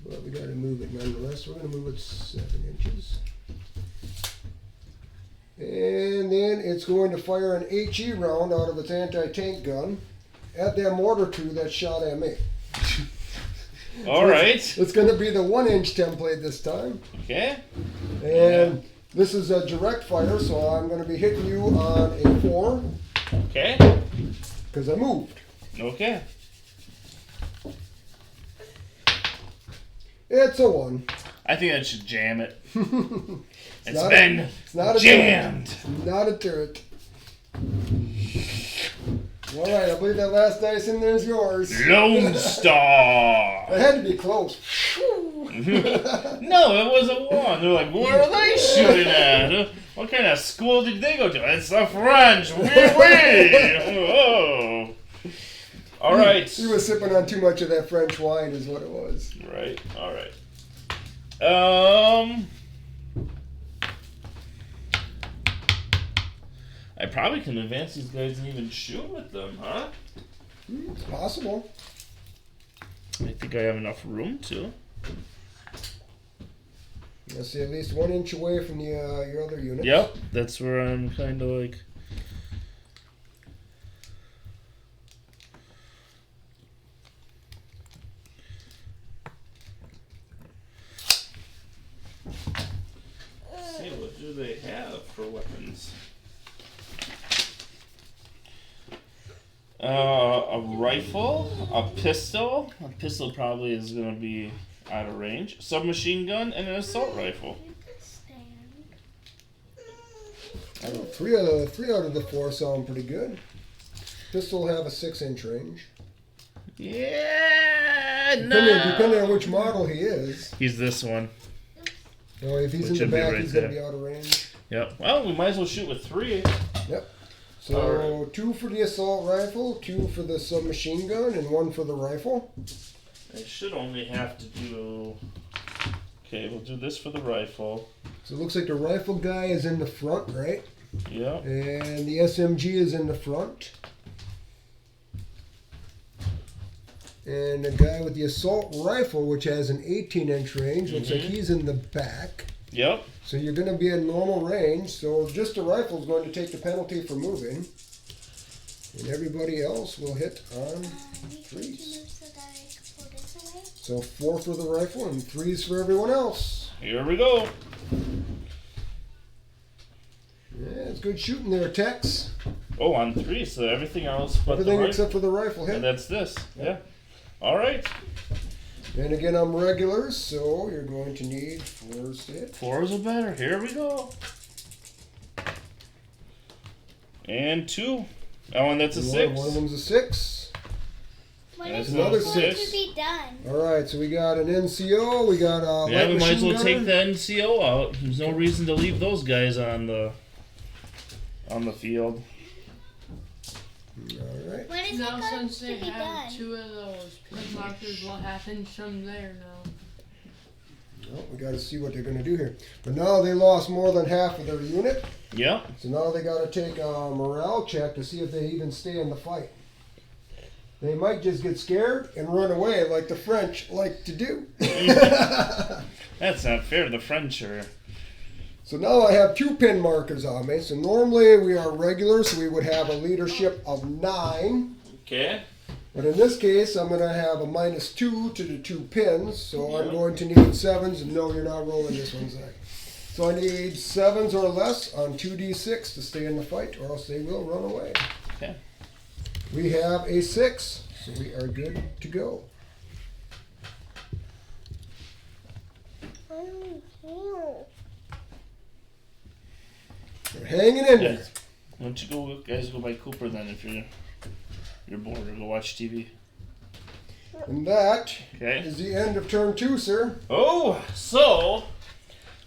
but we got to move it nonetheless. We're going to move it 7 inches. And then it's going to fire an HE round out of its anti-tank gun at that mortar tube that shot at me. All right. It's going to be the 1-inch template this time. Okay. And this is a direct fire, so I'm going to be hitting you on a 4. Okay. Because I moved. Okay. It's a 1. I think I should jam it. It's not been jammed. Turret. Not a turret. All right, I believe that last dice in there is yours. Lone Star. I had to be close. No, it was a 1. They're like, where are they shooting at? What kind of school did they go to? It's the French. Whoa. All right. He was sipping on too much of that French wine is what it was. Right. All right. I probably can advance these guys and even shoot with them, huh? It's possible. I think I have enough room to. You'll see at least 1 inch away from the your other unit. Yep, that's where I'm kind of like. Let's see, what do they have for weapons? A rifle, a pistol. A pistol probably is going to be out of range. Submachine gun and an assault rifle. I don't know, 3 out of the 4 sound pretty good. Pistol will have a 6-inch range. Yeah, Depending on which model he is. He's this one. No, if he's Which in the should be back, right he's going to there. be out of range. Yep. Well, we might as well shoot with 3. Yep. So All 2 for the assault rifle, 2 for the submachine gun, and 1 for the rifle. I should only have to do. Okay, we'll do this for the rifle. So it looks like the rifle guy is in the front, right? Yep. And the SMG is in the front. And the guy with the assault rifle, which has an 18-inch range, looks like he's in the back. Yep. So you're going to be in normal range. So just the rifle is going to take the penalty for moving. And everybody else will hit on 3s. So 4 for the rifle and 3s for everyone else. Here we go. Yeah, it's good shooting there, Tex. Oh, on 3, so everything else but Everything the except for the rifle hit. and that's this. Yeah. All right. And again, I'm regulars, so you're going to need 4s to hit. 4s are better. Here we go. And 2. Oh, and that's a 6. One of them's a 6. When That's is another it going 6. to be done? All right, so we got an NCO. We got a Yeah, light we might as well machine take gunner. the NCO out. There's no reason to leave those guys on the field. All right. When is Now it going since to they be have done? 2 of those pin markers, what happens from there now? Well, we got to see what they're going to do here. But now they lost more than half of their unit, Yep. so now they got to take a morale check to see if they even stay in the fight. They might just get scared and run away like the French like to do. That's not fair. The French are. So now I have 2 pin markers on me. So normally we are regular, so we would have a leadership of 9. Okay. But in this case, I'm going to have a -2 to the 2 pins. So I'm going to need 7s. And no, you're not rolling this one, Zach. So I need 7s or less on 2d6 to stay in the fight, or else they will run away. Okay. We have a 6, so we are good to go. We're hanging in there. Why don't you guys go by Cooper then if you're bored, or go watch TV. And that Okay. is the end of turn 2, sir. Oh, so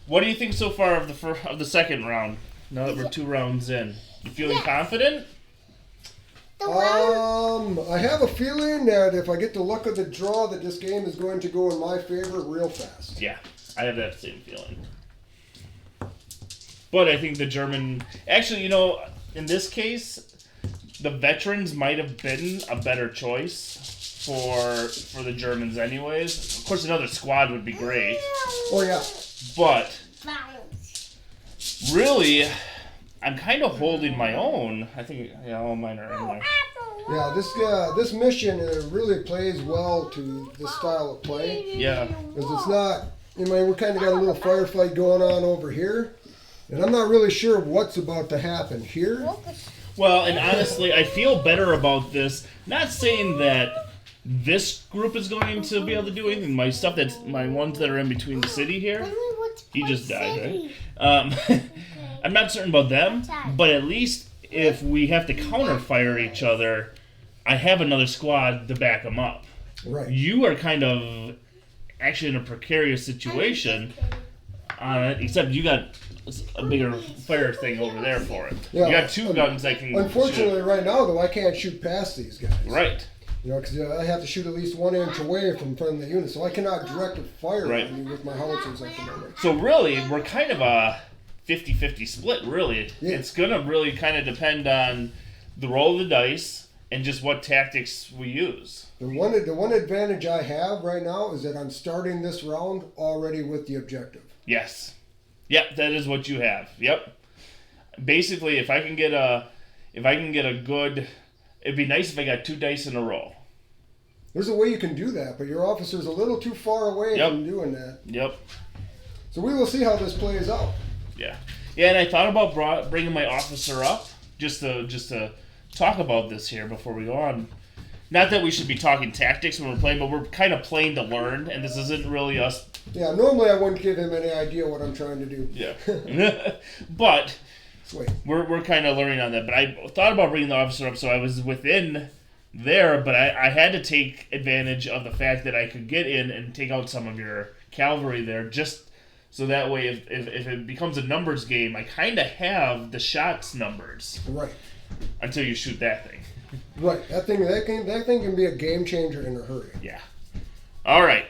what do you think so far of the second round? Now that we're 2 rounds in, you feeling confident? The round? I have a feeling that if I get the luck of the draw, that this game is going to go in my favor real fast. Yeah, I have that same feeling. But I think the German, actually, in this case, the veterans might have been a better choice for the Germans anyways. Of course, another squad would be great. Oh, yeah. But really, I'm kind of holding my own. I think, yeah, all mine are in there. Yeah, this mission really plays well to the style of play. Yeah. Because it's not, we kind of got a little firefight going on over here. And I'm not really sure what's about to happen here. Well, and honestly, I feel better about this. Not saying that this group is going to be able to do anything. My ones that are in between the city here, he just died, right? I'm not certain about them, but at least if we have to counter-fire each other, I have another squad to back them up. Right. You are kind of actually in a precarious situation on it, except you got a bigger fire thing over there for it. Yeah, You got 2 guns that can Unfortunately, shoot. right now, though, I can't shoot past these guys. Right. Because I have to shoot at least 1 inch away from the unit, so I cannot direct a fire Right. on you with my howitzers at the moment. So really, we're kind of a 50-50 split, really. Yeah. It's going to really kind of depend on the roll of the dice and just what tactics we use. The one advantage I have right now is that I'm starting this round already with the objective. Yes. Yep, that is what you have. Yep. Basically, if I can get a good, it'd be nice if I got 2 dice in a row. There's a way you can do that, but your officer's a little too far away Yep. from doing that. Yep. So we will see how this plays out. Yeah. Yeah, and I thought about bringing my officer up just to talk about this here before we go on. Not that we should be talking tactics when we're playing, but we're kind of playing to learn, and this isn't really us. Yeah, normally I wouldn't give him any idea what I'm trying to do. Yeah. But Sweet. we're kind of learning on that. But I thought about bringing the officer up, so I was within there, but I had to take advantage of the fact that I could get in and take out some of your cavalry there, just so that way if it becomes a numbers game, I kind of have the shots numbers Right. until you shoot that thing. Right. That thing can be a game changer in a hurry. Yeah. All right.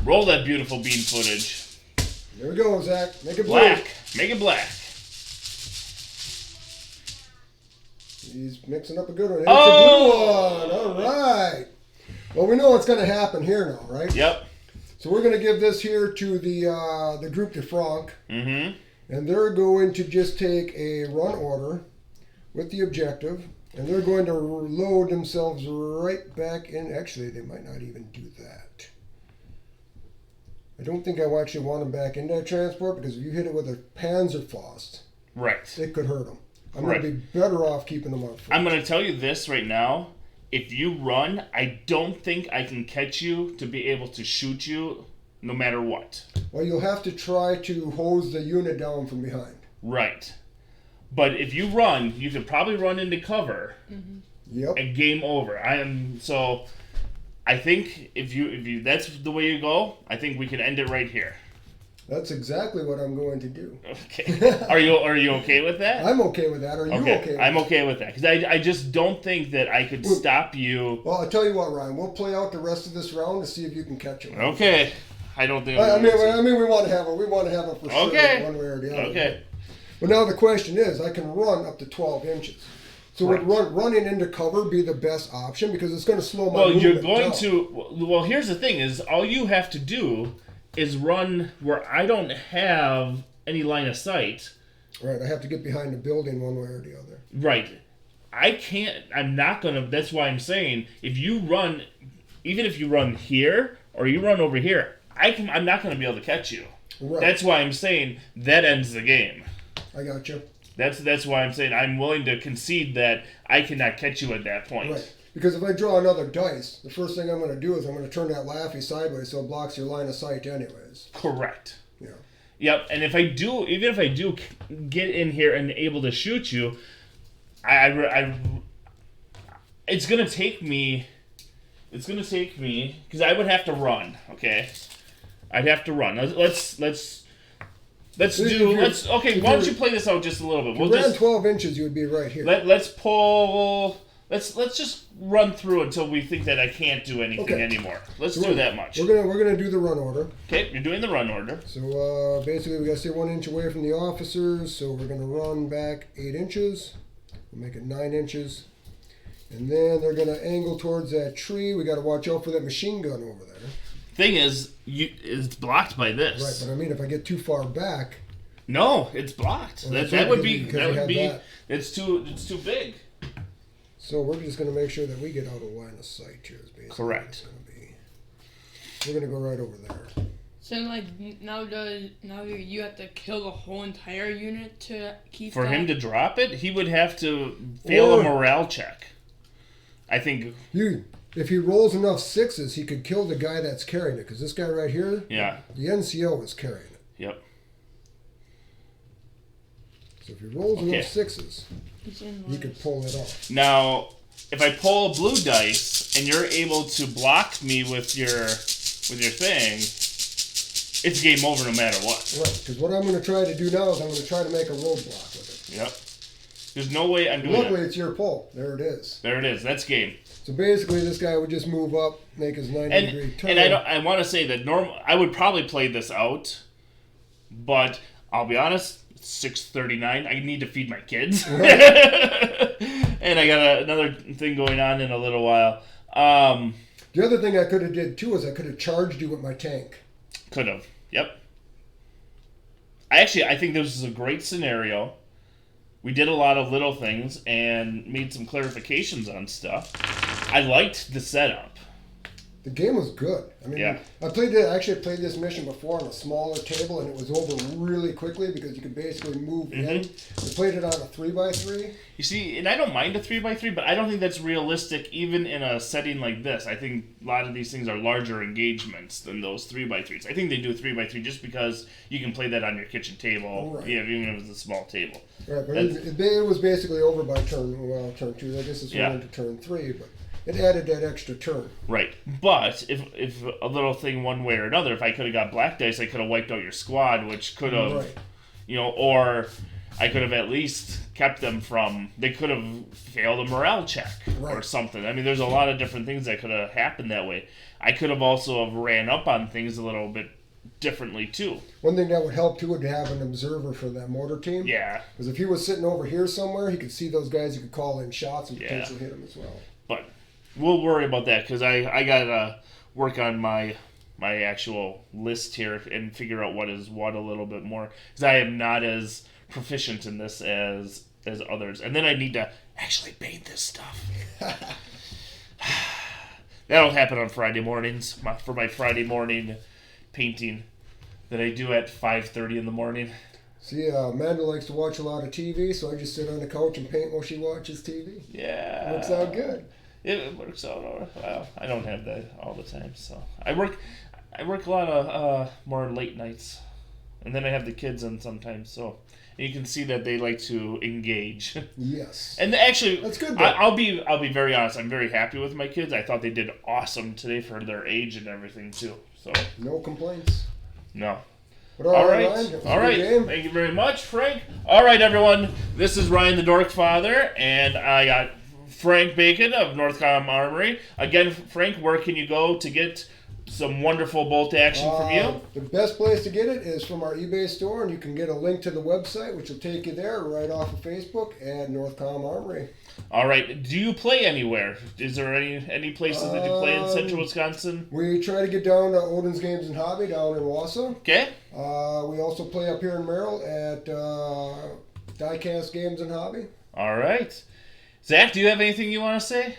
Roll that beautiful bean footage. There we go, Zach. Make it blue. Black. Make it black. He's mixing up a good one. It's Oh! a blue one. All right. Well, we know what's going to happen here now, right? Yep. So we're going to give this here to the group de Franc, Mm-hmm. and they're going to just take a run order with the objective, and they're going to load themselves right back in. Actually, they might not even do that. I don't think I actually want him back in that transport because if you hit it with a Panzerfaust, Right. it could hurt him. I'm Right. going to be better off keeping him up front. I'm going to tell you this right now. If you run, I don't think I can catch you to be able to shoot you no matter what. Well, you'll have to try to hose the unit down from behind. Right. But if you run, you could probably run into cover Yep. and game over. I think if you that's the way you go, I think we can end it right here. That's exactly what I'm going to do. Okay. Are you okay with that? I'm okay with that. Are you okay with I'm that? okay with that because I just don't think that I could stop you. Well, I'll tell you what, Ryan. We'll play out the rest of this round to see if you can catch him. Okay. I don't think. I mean, we want to have it for sure, Okay. one way or the other. Okay. But now the question is, I can run up to 12 inches. So Right. would running into cover be the best option because it's going to slow my Well, movement you're going down. to. Well, here's the thing: is all you have to do is run where I don't have any line of sight. Right, I have to get behind the building one way or the other. Right. I can't. I'm not gonna. That's why I'm saying if you run, even if you run here or you run over here, I'm not gonna be able to catch you. Right. That's why I'm saying that ends the game. I got you. That's why I'm saying I'm willing to concede that I cannot catch you at that point. Right. Because if I draw another dice, the first thing I'm going to do is I'm going to turn that Laffy sideways so it blocks your line of sight anyways. Correct. Yeah. Yep. And even if I do get in here and able to shoot you, it's gonna take me. It's gonna take me because I would have to run. Okay. I'd have to run. Let's okay. Why don't you play this out just a little bit? If you ran 12 inches, you would be right here. Let's pull. Let's just run through until we think that I can't do anything anymore. Let's do that much. We're gonna do the run order. Okay, you're doing the run order. So basically, we got to stay 1 inch away from the officers. So we're gonna run back 8 inches. We'll make it 9 inches, and then they're gonna angle towards that tree. We got to watch out for that machine gun over there. Thing is, it's blocked by this. Right, but I mean, if I get too far back, No, it's blocked. Well, that that's would right, be because that we would have be. that. It's too big. so we're just gonna make sure that we get out of line of sight here. Is basically Correct. what it's gonna be. We're gonna go right over there. So like now you have to kill the whole entire unit to keep For that? him to drop it, he would have to fail a Or- morale check. I think. If he rolls enough sixes, he could kill the guy that's carrying it. Because this guy right here, Yeah. the NCO is carrying it. Yep. So if he rolls Okay. enough sixes, It's in he could pull it off. Now, if I pull a blue dice and you're able to block me with your thing, it's game over no matter what. Right. Because what I'm going to try to do now is I'm going to try to make a roadblock with it. Yep. There's no way I'm doing Luckily, it. it's your pull. There it is. There it is. That's game. So basically, this guy would just move up, make his 90-degree turn. And I want to say that I would probably play this out, but I'll be honest, it's 6:39. I need to feed my kids, and I got another thing going on in a little while. The other thing I could have did too is I could have charged you with my tank. Could have. Yep. I think this is a great scenario. We did a lot of little things and made some clarifications on stuff. I liked the setup. The game was good. I mean, Yeah. I actually played this mission before on a smaller table, and it was over really quickly because you could basically move in. We played it on a 3x3. You see, and I don't mind a 3x3, but I don't think that's realistic even in a setting like this. I think a lot of these things are larger engagements than those 3x3s. I think they do a 3x3 just because you can play that on your kitchen table, Right. even if it's a small table. Right, but it was basically over by turn 2. I guess it's Yeah. went into turn 3, but it added that extra turn. Right, but if a little thing one way or another, if I could have got black dice, I could have wiped out your squad, which could have, Right. Or I could have at least kept them from. They could have failed a morale check or Right. something. I mean, there's a lot of different things that could have happened that way. I could have also have ran up on things a little bit differently too. One thing that would help too would have an observer for that mortar team. Yeah, Because if he was sitting over here somewhere, he could see those guys. He could call in shots and Yeah. potentially hit them as well. but we'll worry about that because I gotta work on my actual list here and figure out what is what a little bit more because I am not as proficient in this as others, and then I need to actually paint this stuff. That'll happen on Friday mornings for my Friday morning painting that I do at 5:30 in the morning. See, Amanda likes to watch a lot of TV, so I just sit on the couch and paint while she watches TV. Yeah. Looks out good. It works out all right. Well, I don't have that all the time, so I work a lot of more late nights, and then I have the kids on sometimes. So you can see that they like to engage. Yes. And actually, That's good, though. I'll be very honest. I'm very happy with my kids. I thought they did awesome today for their age and everything too. So No complaints. no. But All right. Ryan, it was a All good right. game. Thank you very much, Frank. All right, everyone. This is Ryan the Dorkfather, and I got Frank Bacon of North Comm Armory. Again, Frank, where can you go to get some wonderful bolt action from you? The best place to get it is from our eBay store, and you can get a link to the website, which will take you there right off of Facebook at North Comm Armory. All right. Do you play anywhere? Is there any places that you play in central Wisconsin? We try to get down to Odin's Games and Hobby down in Wausau. Okay. We also play up here in Merrill at Diecast Games and Hobby. All right. Zach, do you have anything you want to say?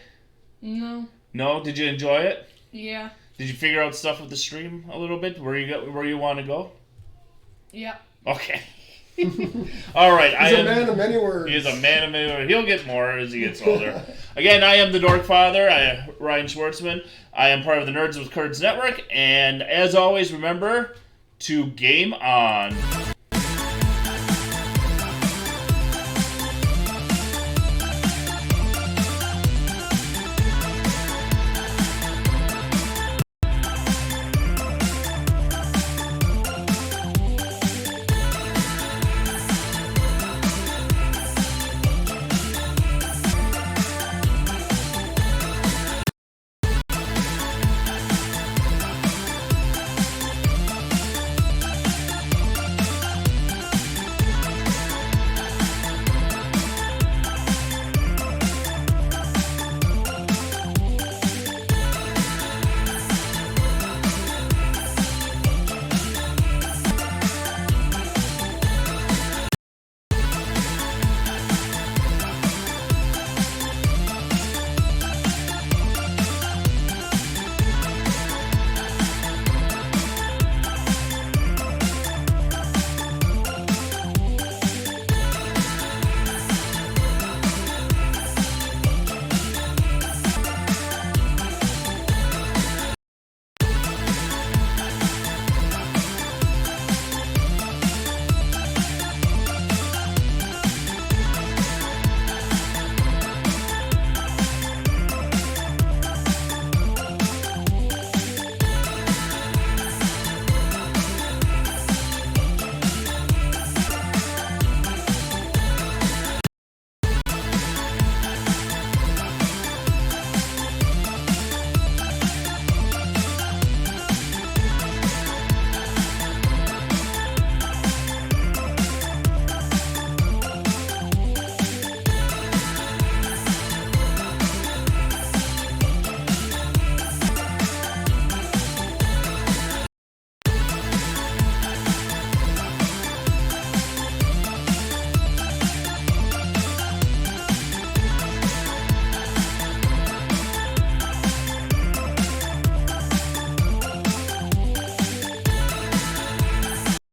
No. No? Did you enjoy it? Yeah. Did you figure out stuff with the stream a little bit? Where you want to go? Yeah. Okay. All right. He's a man of many words. He is a man of many words. He'll get more as he gets older. Again, I am the Dorkfather, Ryan Schwartzman. I am part of the Nerds with Curds Network. And as always, remember to game on.